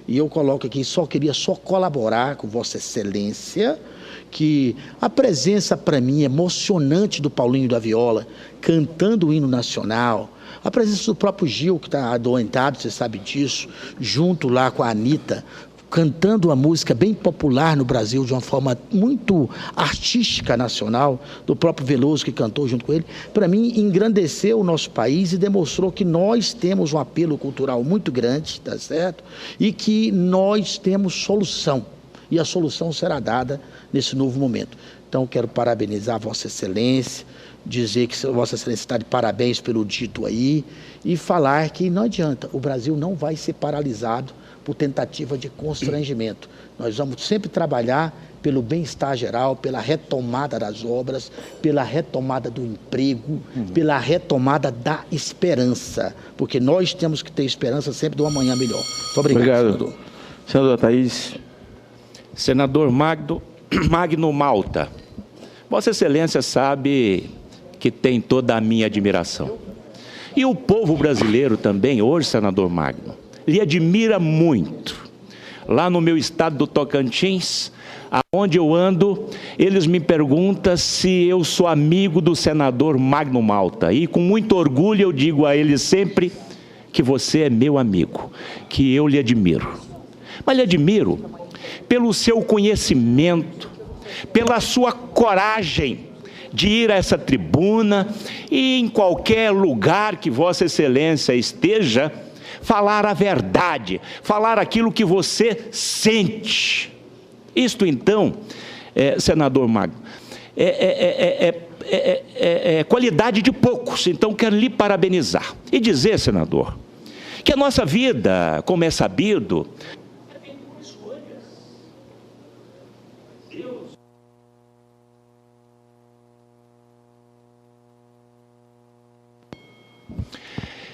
E eu coloco aqui, queria colaborar com Vossa Excelência, que a presença para mim emocionante do Paulinho da Viola, cantando o hino nacional, a presença do próprio Gil, que está adoentado, você sabe disso, junto lá com a Anitta, cantando uma música bem popular no Brasil, de uma forma muito artística nacional, do próprio Veloso que cantou junto com ele, para mim engrandeceu o nosso país e demonstrou que nós temos um apelo cultural muito grande, tá certo? E que nós temos solução, e a solução será dada nesse novo momento. Então, quero parabenizar Vossa Excelência, dizer que Vossa Excelência está de parabéns pelo dito aí, e falar que não adianta, o Brasil não vai ser paralisado por tentativa de constrangimento. Nós vamos sempre trabalhar pelo bem-estar geral, pela retomada das obras, pela retomada do emprego, pela retomada da esperança, porque nós temos que ter esperança sempre de uma manhã melhor. Muito obrigado, senador. Senador Thaís. Senador Magno Malta, Vossa Excelência sabe que tem toda a minha admiração. E o povo brasileiro também, hoje, senador Magno, lhe admira muito. Lá no meu estado do Tocantins, aonde eu ando, eles me perguntam se eu sou amigo do senador Magno Malta. E com muito orgulho eu digo a eles sempre que você é meu amigo, que eu lhe admiro. Mas lhe admiro pelo seu conhecimento, pela sua coragem de ir a essa tribuna e em qualquer lugar que Vossa Excelência esteja, falar a verdade, falar aquilo que você sente. Isto então, senador Magno, é qualidade de poucos, então quero lhe parabenizar. E dizer, senador, que a nossa vida, como é sabido, é feita por escolhas.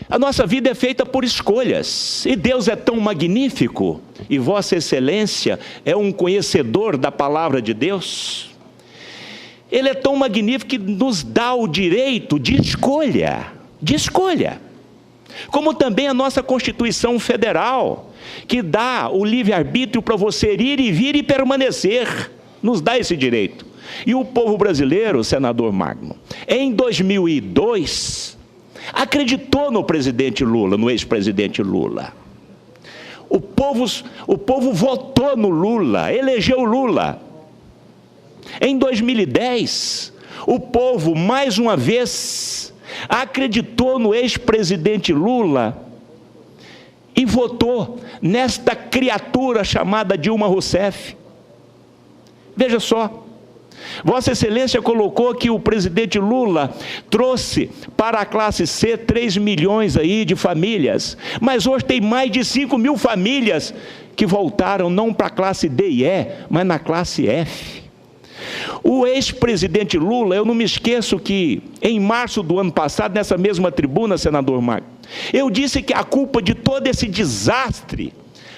A nossa vida é feita por escolhas, e Deus é tão magnífico, e Vossa Excelência é um conhecedor da palavra de Deus. Ele é tão magnífico que nos dá o direito de escolha, como também a nossa Constituição Federal, que dá o livre-arbítrio para você ir e vir e permanecer, nos dá esse direito. E o povo brasileiro, senador Magno, em 2002... acreditou no presidente Lula, no ex-presidente Lula. O povo votou no Lula, elegeu Lula. Em 2010, o povo, mais uma vez, acreditou no ex-presidente Lula e votou nesta criatura chamada Dilma Rousseff. Veja só. Vossa Excelência colocou que o presidente Lula trouxe para a classe C 3 milhões aí de famílias, mas hoje tem mais de 5 mil famílias que voltaram não para a classe D e E, mas na classe F. O ex-presidente Lula, eu não me esqueço que em março do ano passado, nessa mesma tribuna, senador Magno, Eu disse que a culpa de todo esse desastre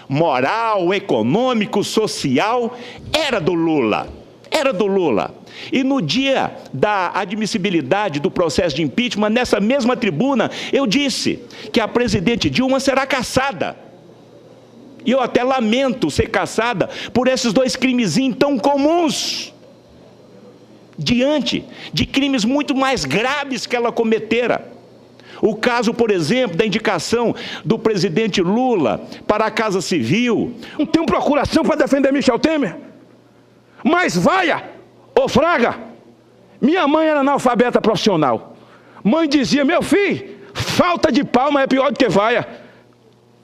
moral, econômico, social, era do Lula. Era do Lula. E no dia da admissibilidade do processo de impeachment, nessa mesma tribuna, eu disse que a presidente Dilma será cassada. E eu até lamento ser cassada por esses dois crimezinhos tão comuns, diante de crimes muito mais graves que ela cometera. O caso, por exemplo, da indicação do presidente Lula para a Casa Civil. Não tem procuração para defender Michel Temer? Mas vaia, ô Fraga, minha mãe era analfabeta profissional. Mãe dizia, meu filho, falta de palma é pior do que vaia.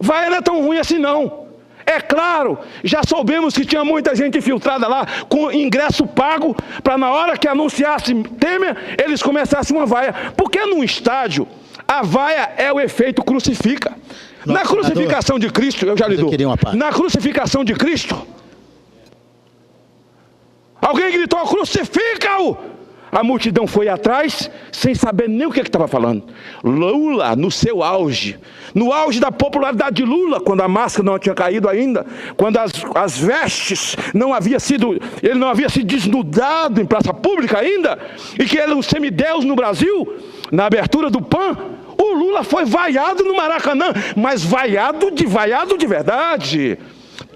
Vaia não é tão ruim assim não. É claro, já soubemos que tinha muita gente infiltrada lá, com ingresso pago, para na hora que anunciasse Temer, eles começassem uma vaia. Porque num estádio, a vaia é o efeito crucifica. Na crucificação de Cristo, eu já lhe dou. Na crucificação de Cristo, alguém gritou, crucifica-o! A multidão foi atrás, sem saber nem o que estava falando. Lula, no seu auge, no auge da popularidade de Lula, quando a máscara não tinha caído ainda, quando as vestes não havia sido, ele não havia sido desnudado em praça pública ainda, e que ele era um semideus no Brasil, na abertura do PAN, o Lula foi vaiado no Maracanã, mas vaiado de verdade.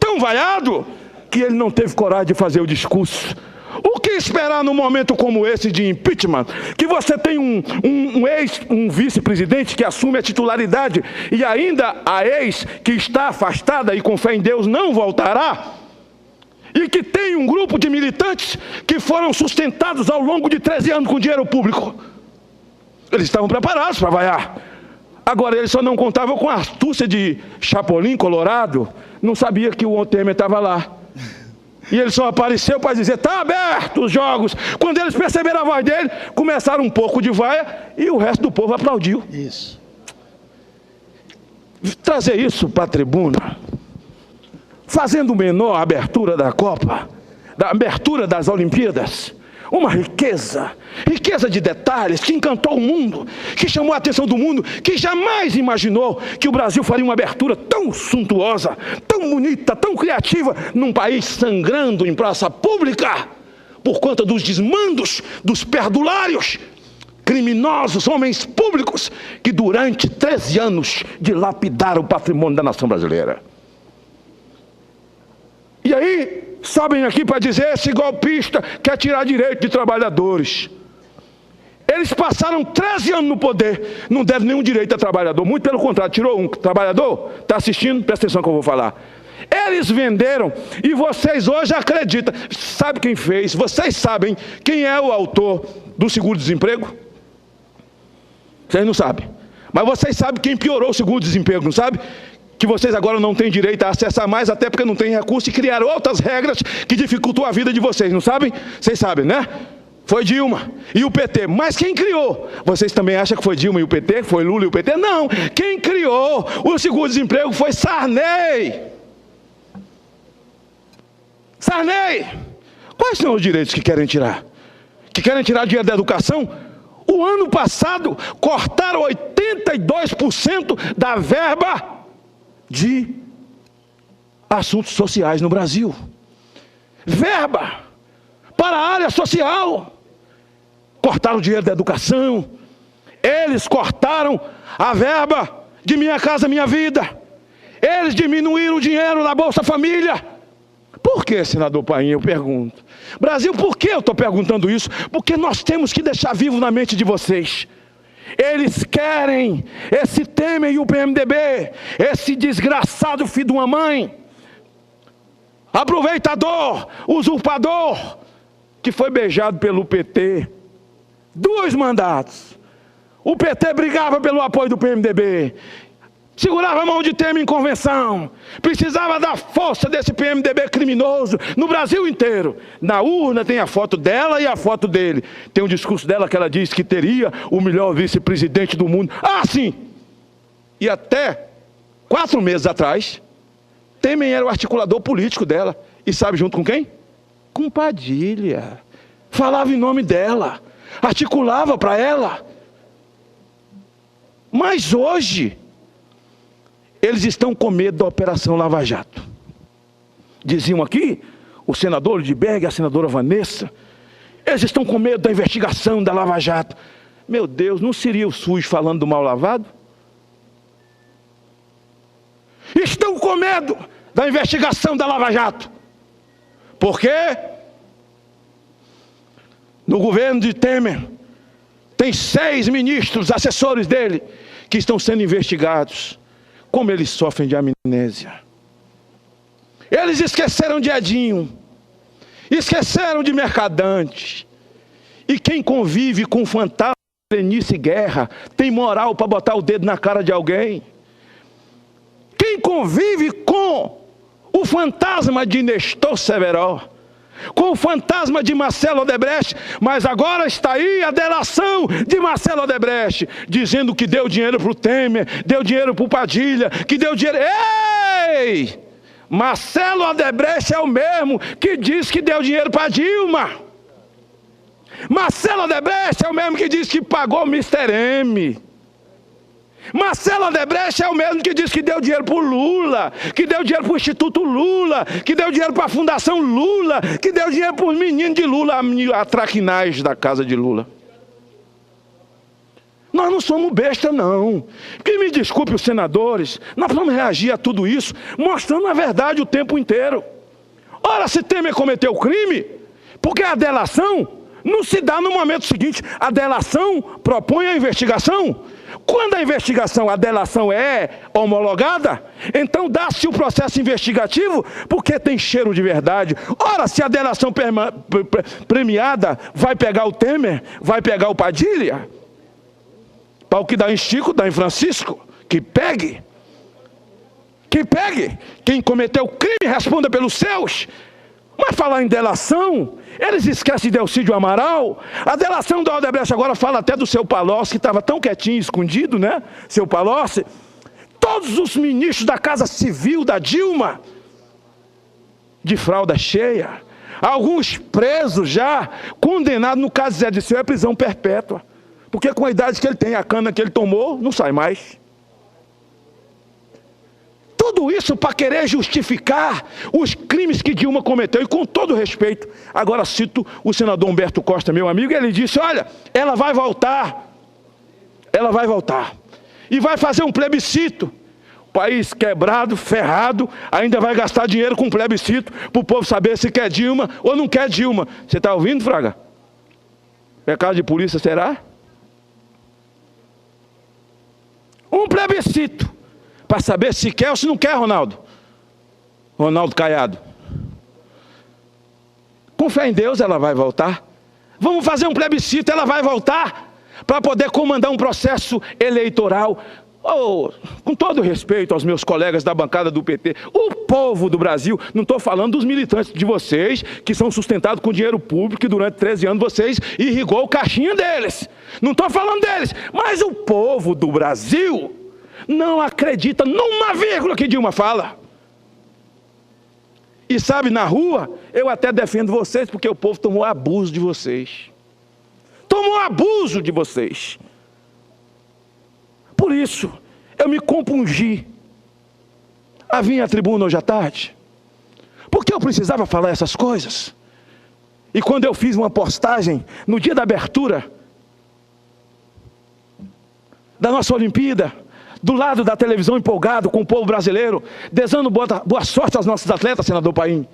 Tão vaiado que ele não teve coragem de fazer o discurso. O que esperar num momento como esse de impeachment? Que você tem um vice-presidente que assume a titularidade e ainda a ex que está afastada e com fé em Deus não voltará? E que tem um grupo de militantes que foram sustentados ao longo de 13 anos com dinheiro público. Eles estavam preparados para vaiar. Agora, eles só não contavam com a astúcia de Chapolin Colorado. Não sabia que o Temer estava lá. E ele só apareceu para dizer, está aberto os jogos. Quando eles perceberam a voz dele, começaram um pouco de vaia e o resto do povo aplaudiu. Isso. Trazer isso para a tribuna, fazendo menor a abertura da Copa, da abertura das Olimpíadas, uma riqueza de detalhes que encantou o mundo, que chamou a atenção do mundo, que jamais imaginou que o Brasil faria uma abertura tão suntuosa, tão bonita, tão criativa, num país sangrando em praça pública, por conta dos desmandos, dos perdulários, criminosos, homens públicos, que durante 13 anos dilapidaram o patrimônio da nação brasileira. E aí, sobem aqui para dizer, esse golpista quer tirar direito de trabalhadores. Eles passaram 13 anos no poder, não deram nenhum direito a trabalhador, muito pelo contrário, tirou um trabalhador, está assistindo? Presta atenção que eu vou falar. Eles venderam, e vocês hoje acreditam, sabe quem fez? Vocês sabem quem é o autor do seguro-desemprego? Vocês não sabem, mas vocês sabem quem piorou o seguro-desemprego, não sabe? Que vocês agora não têm direito a acessar mais, até porque não tem recurso, e criaram outras regras que dificultam a vida de vocês, não sabem? Vocês sabem, né? Foi Dilma e o PT. Mas quem criou? Vocês também acham que foi Dilma e o PT? Foi Lula e o PT? Não! Quem criou o seguro-desemprego foi Sarney! Sarney! Quais são os direitos que querem tirar? Que querem tirar dinheiro da educação? O ano passado, cortaram 82% da verba de assuntos sociais no Brasil. Verba para a área social. Cortaram o dinheiro da educação. Eles cortaram a verba de Minha Casa Minha Vida. Eles diminuíram o dinheiro da Bolsa Família. Por que, senador Paim, eu pergunto? Brasil, por que eu estou perguntando isso? Porque nós temos que deixar vivo na mente de vocês. Eles querem esse Temer e o PMDB, esse desgraçado filho de uma mãe, aproveitador, usurpador, que foi beijado pelo PT, 2 mandatos. O PT brigava pelo apoio do PMDB, segurava a mão de Temer em convenção, precisava da força desse PMDB criminoso no Brasil inteiro. Na urna tem a foto dela e a foto dele. Tem um discurso dela que ela diz que teria o melhor vice-presidente do mundo. Ah, sim! E até 4 meses atrás, Temer era o articulador político dela. E sabe junto com quem? Com Padilha. Falava em nome dela, articulava para ela. Mas hoje, eles estão com medo da Operação Lava Jato. Diziam aqui, o senador Lindbergh e a senadora Vanessa, eles estão com medo da investigação da Lava Jato. Meu Deus, não seria o SUS falando do mal lavado? Estão com medo da investigação da Lava Jato. Por quê? No governo de Temer, tem 6 ministros, assessores dele, que estão sendo investigados. Como eles sofrem de amnésia. Eles esqueceram de Edinho, esqueceram de Mercadante. E quem convive com o fantasma de Lenice Guerra tem moral para botar o dedo na cara de alguém? Quem convive com o fantasma de Nestor Severó, com o fantasma de Marcelo Odebrecht, mas agora está aí a delação de Marcelo Odebrecht, dizendo que deu dinheiro para o Temer, deu dinheiro para o Padilha, que deu dinheiro... Ei! Marcelo Odebrecht é o mesmo que diz que deu dinheiro para Dilma. Marcelo Odebrecht é o mesmo que diz que pagou o Mr. M. Marcelo Odebrecht é o mesmo que diz que deu dinheiro para o Lula, que deu dinheiro para o Instituto Lula, que deu dinheiro para a Fundação Lula, que deu dinheiro para os meninos de Lula, a traquinagem da casa de Lula. Nós não somos besta, não. Que me desculpe os senadores, nós vamos reagir a tudo isso, mostrando a verdade o tempo inteiro. Ora, se Temer cometeu crime, porque a delação não se dá no momento seguinte. A delação propõe a investigação. Quando a investigação, a delação é homologada, então dá-se o processo investigativo, porque tem cheiro de verdade. Ora, se a delação premiada vai pegar o Temer, vai pegar o Padilha, para o que dá em Chico, dá em Francisco, que pegue. Que pegue. Quem cometeu crime responda pelos seus. Mas falar em delação, eles esquecem de Elcídio Amaral. A delação do Odebrecht agora fala até do seu Palocci, que estava tão quietinho, escondido, né? Seu Palocci. Todos os ministros da Casa Civil da Dilma, de fralda cheia. Alguns presos já, condenados, no caso de Zé Dirceu, é prisão perpétua. Porque com a idade que ele tem, a cana que ele tomou, não sai mais. Tudo isso para querer justificar os crimes que Dilma cometeu, e com todo respeito, agora cito o senador Humberto Costa, meu amigo, ele disse, olha, ela vai voltar, e vai fazer um plebiscito. O país quebrado, ferrado, ainda vai gastar dinheiro com plebiscito, para o povo saber se quer Dilma ou não quer Dilma. Você está ouvindo, Fraga? Pecado de polícia, será? Um plebiscito, para saber se quer ou se não quer, Ronaldo Caiado. Com fé em Deus ela vai voltar. Vamos fazer um plebiscito, ela vai voltar, para poder comandar um processo eleitoral. Oh, com todo respeito aos meus colegas da bancada do PT, o povo do Brasil, não estou falando dos militantes de vocês, que são sustentados com dinheiro público, que durante 13 anos vocês irrigou o caixinha deles. Não estou falando deles, mas o povo do Brasil não acredita numa vírgula que Dilma fala. E sabe, na rua, eu até defendo vocês, porque o povo tomou abuso de vocês. Tomou abuso de vocês. Por isso, eu me compungi a vir à tribuna hoje à tarde, porque eu precisava falar essas coisas. E quando eu fiz uma postagem no dia da abertura da nossa Olimpíada, do lado da televisão, empolgado com o povo brasileiro, desejando boa sorte aos nossos atletas, senador Paim,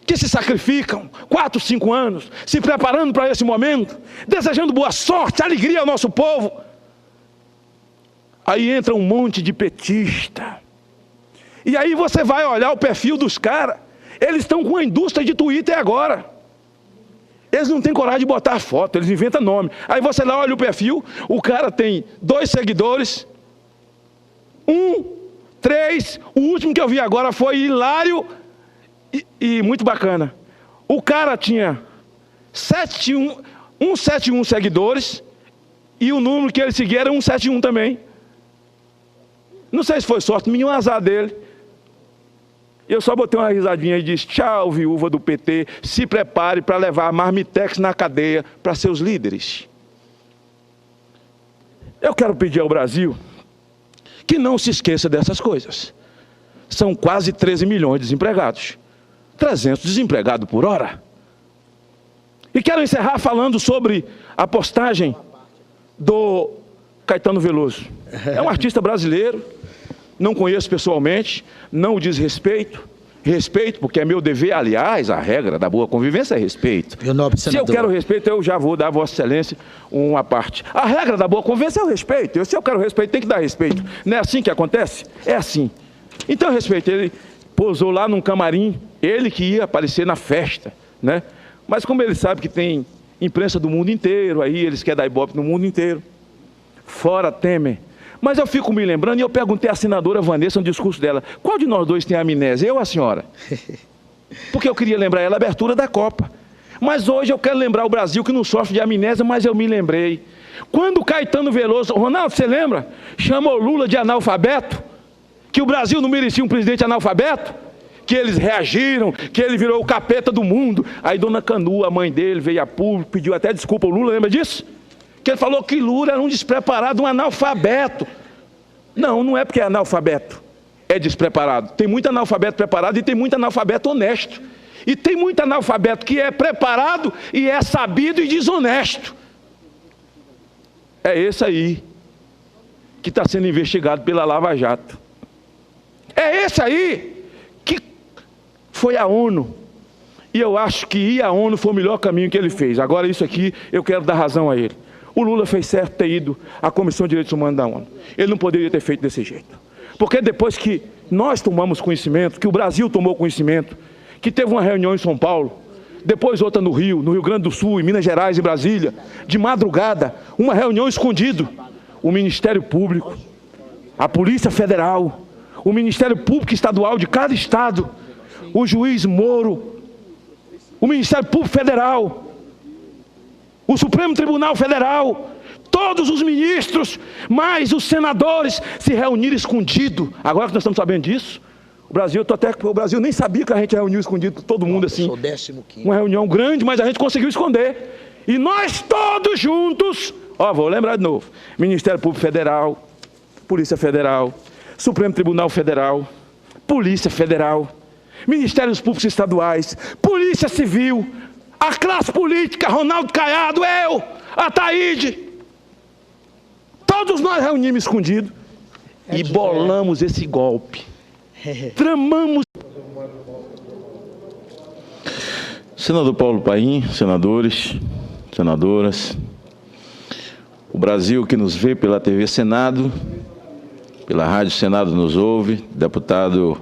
que se sacrificam 4, 5 anos, se preparando para esse momento, desejando boa sorte, alegria ao nosso povo. Aí entra um monte de petista. E aí você vai olhar o perfil dos caras. Eles estão com a indústria de Twitter agora. Eles não têm coragem de botar foto, eles inventam nome. Aí você lá olha o perfil, o cara tem 2 seguidores. 3, o último que eu vi agora foi hilário e muito bacana. O cara tinha 171 seguidores e o número que ele seguia era 171 também. Não sei se foi sorte, nenhum azar dele. Eu só botei uma risadinha e disse, tchau, viúva do PT, se prepare para levar marmitex na cadeia para seus líderes. Eu quero pedir ao Brasil que não se esqueça dessas coisas. São quase 13 milhões de desempregados. 300 desempregados por hora. E quero encerrar falando sobre a postagem do Caetano Veloso. É um artista brasileiro, não conheço pessoalmente, não o desrespeito. Respeito, porque é meu dever, aliás, a regra da boa convivência é respeito. Se eu quero respeito, eu já vou dar a Vossa Excelência uma parte. A regra da boa convivência é o respeito. Se eu quero respeito, tem que dar respeito. Não é assim que acontece? É assim. Então, respeito. Ele posou lá num camarim, ele que ia aparecer na festa, né? Mas como ele sabe que tem imprensa do mundo inteiro, aí eles querem dar ibope no mundo inteiro. Fora Temer. Mas eu fico me lembrando, e eu perguntei à senadora Vanessa no discurso dela, qual de nós dois tem amnésia, eu ou a senhora? Porque eu queria lembrar ela a abertura da Copa. Mas hoje eu quero lembrar o Brasil que não sofre de amnésia, mas eu me lembrei. Quando o Caetano Veloso, Ronaldo, você lembra? Chamou Lula de analfabeto? Que o Brasil não merecia um presidente analfabeto? Que eles reagiram, que ele virou o capeta do mundo. Aí Dona Canu, a mãe dele, veio a público, pediu até desculpa ao Lula, lembra disso? Que ele falou que Lula era um despreparado, um analfabeto. Não, não é porque é analfabeto, é despreparado. Tem muito analfabeto preparado e tem muito analfabeto honesto. E tem muito analfabeto que é preparado e é sabido e desonesto. É esse aí que está sendo investigado pela Lava Jato. É esse aí que foi a ONU. E eu acho que ir à ONU foi o melhor caminho que ele fez. Agora isso aqui eu quero dar razão a ele. O Lula fez certo ter ido à Comissão de Direitos Humanos da ONU. Ele não poderia ter feito desse jeito. Porque depois que nós tomamos conhecimento, que o Brasil tomou conhecimento, que teve uma reunião em São Paulo, depois outra no Rio Grande do Sul, em Minas Gerais e Brasília, de madrugada, uma reunião escondido. O Ministério Público, a Polícia Federal, o Ministério Público Estadual de cada estado, o juiz Moro, o Ministério Público Federal, o Supremo Tribunal Federal, todos os ministros, mais os senadores se reuniram escondido. Agora que nós estamos sabendo disso, o Brasil nem sabia que a gente reuniu escondido, todo mundo assim. Sou 15º. Uma reunião grande, mas a gente conseguiu esconder. E nós todos juntos, vou lembrar de novo, Ministério Público Federal, Polícia Federal, Supremo Tribunal Federal, Polícia Federal, Ministérios Públicos Estaduais, Polícia Civil, a classe política, Ronaldo Caiado, eu, a Taíde, todos nós reunimos escondido e bolamos esse golpe. Tramamos. Senador Paulo Paim, senadores, senadoras, o Brasil que nos vê pela TV Senado, pela Rádio Senado nos ouve, deputado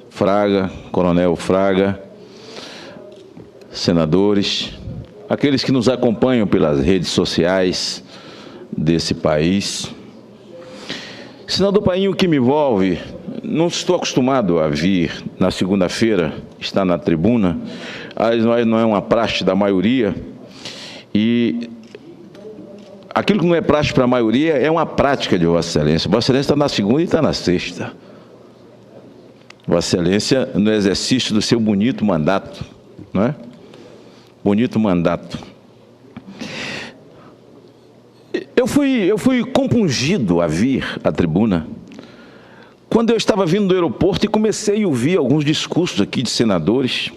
Fraga, coronel Fraga, senadores, aqueles que nos acompanham pelas redes sociais desse país. Senador Paim, o que me envolve, não estou acostumado a vir na segunda-feira, estar na tribuna, não é uma praxe da maioria, e aquilo que não é praxe para a maioria é uma prática de Vossa Excelência. Vossa Excelência está na segunda e está na sexta. Vossa Excelência no exercício do seu bonito mandato, não é? Bonito mandato. Eu fui compungido a vir à tribuna quando eu estava vindo do aeroporto e comecei a ouvir alguns discursos aqui de senadores,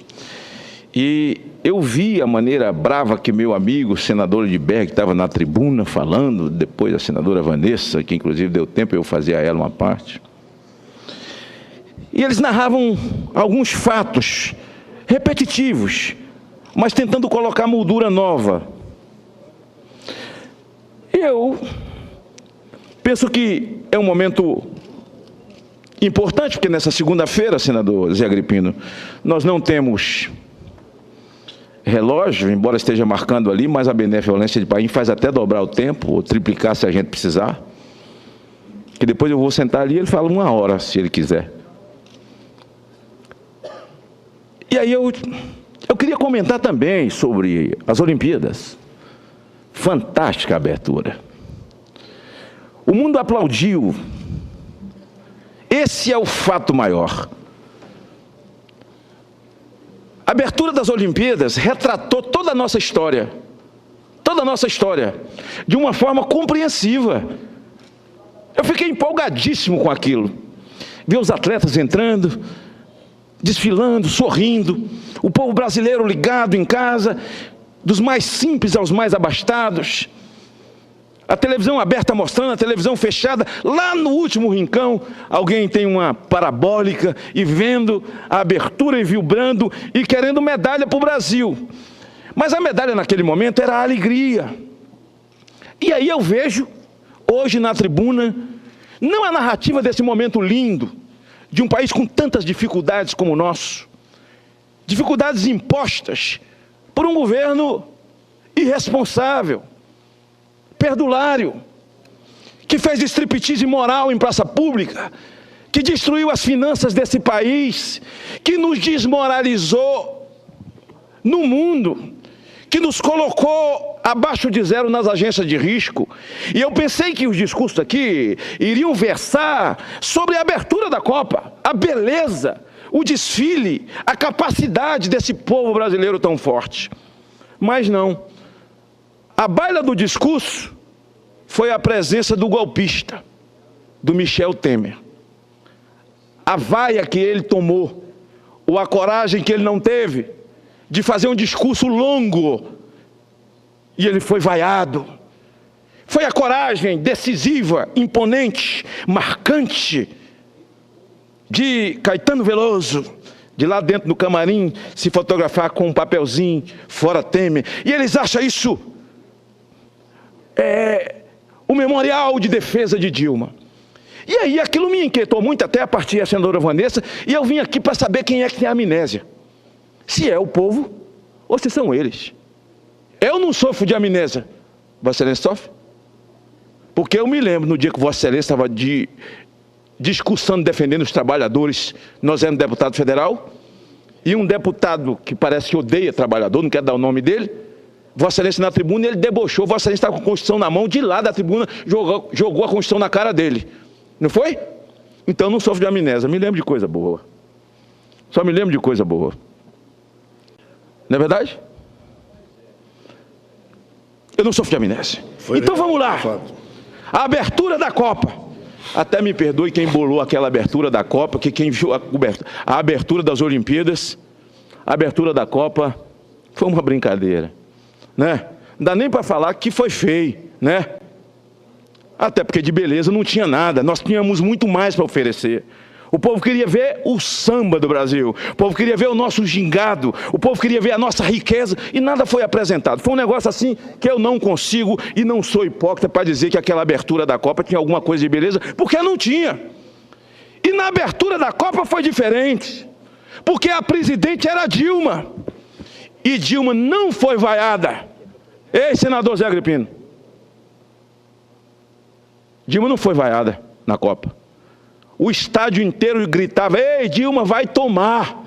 e eu vi a maneira brava que meu amigo, senador Edberg, estava na tribuna falando, depois a senadora Vanessa, que inclusive deu tempo eu fazer a ela uma parte. E eles narravam alguns fatos repetitivos, mas tentando colocar moldura nova. Eu penso que é um momento importante, porque nessa segunda-feira, senador Zé Agripino, nós não temos relógio, embora esteja marcando ali, mas a benevolência de Paim faz até dobrar o tempo, ou triplicar se a gente precisar. Que depois eu vou sentar ali e ele fala 1 hora, se ele quiser. E aí eu queria comentar também sobre as Olimpíadas. Fantástica abertura. O mundo aplaudiu. Esse é o fato maior. A abertura das Olimpíadas retratou toda a nossa história. toda a nossa história, de uma forma compreensiva. Eu fiquei empolgadíssimo com aquilo. Ver os atletas entrando, desfilando, sorrindo, o povo brasileiro ligado em casa, dos mais simples aos mais abastados, a televisão aberta mostrando, a televisão fechada, lá no último rincão, alguém tem uma parabólica e vendo a abertura e vibrando e querendo medalha para o Brasil. Mas a medalha naquele momento era a alegria. E aí eu vejo, hoje na tribuna, não a narrativa desse momento lindo, de um país com tantas dificuldades como o nosso, dificuldades impostas por um governo irresponsável, perdulário, que fez striptease moral em praça pública, que destruiu as finanças desse país, que nos desmoralizou no mundo, que nos colocou abaixo de zero nas agências de risco. E eu pensei que os discursos aqui iriam versar sobre a abertura da Copa, a beleza, o desfile, a capacidade desse povo brasileiro tão forte. Mas não. A baila do discurso foi a presença do golpista, do Michel Temer. A vaia que ele tomou, ou a coragem que ele não teve, de fazer um discurso longo, e ele foi vaiado. Foi a coragem decisiva, imponente, marcante, de Caetano Veloso, de lá dentro do camarim, se fotografar com um papelzinho, fora Temer. E eles acham isso o memorial de defesa de Dilma. E aí aquilo me inquietou muito, até a partir da senadora Vanessa, e eu vim aqui para saber quem é que tem amnésia. Se é o povo, ou se são eles. Eu não sofro de amnésia. Vossa Excelência sofre? Porque eu me lembro, no dia que Vossa Excelência estava discussando, defendendo os trabalhadores, nós éramos deputado federal, e um deputado que parece que odeia trabalhador, não quer dar o nome dele, Vossa Excelência na tribuna, ele debochou, Vossa Excelência estava com a Constituição na mão, de lá da tribuna, jogou a Constituição na cara dele. Não foi? Então eu não sofro de amnésia, me lembro de coisa boa. Só me lembro de coisa boa. Não é verdade? Eu não sofro de amnésia. Então vamos lá. A abertura da Copa. Até me perdoe quem bolou aquela abertura da Copa, que quem viu a abertura das Olimpíadas, a abertura da Copa foi uma brincadeira, né? Não dá nem para falar que foi feio, né? Até porque de beleza não tinha nada, nós tínhamos muito mais para oferecer. O povo queria ver o samba do Brasil, o povo queria ver o nosso gingado, o povo queria ver a nossa riqueza, e nada foi apresentado. Foi um negócio assim que eu não consigo, e não sou hipócrita para dizer que aquela abertura da Copa tinha alguma coisa de beleza, porque não tinha. E na abertura da Copa foi diferente, porque a presidente era Dilma, e Dilma não foi vaiada. Ei, senador Zé Agripino, Dilma não foi vaiada na Copa. O estádio inteiro gritava: ei, Dilma vai tomar.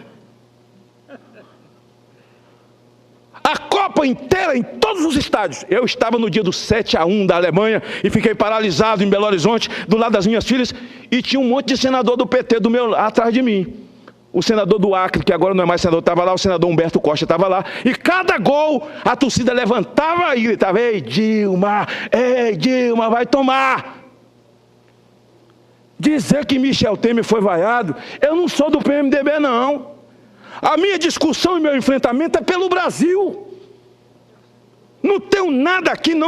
A Copa inteira, em todos os estádios. Eu estava no dia do 7-1 da Alemanha e fiquei paralisado em Belo Horizonte, do lado das minhas filhas, e tinha um monte de senador do PT atrás de mim. O senador do Acre, que agora não é mais senador, estava lá, o senador Humberto Costa estava lá, e cada gol a torcida levantava e gritava: ei, Dilma, vai tomar. Dizer que Michel Temer foi vaiado, eu não sou do PMDB, não. A minha discussão e meu enfrentamento é pelo Brasil. Não tenho nada aqui, não.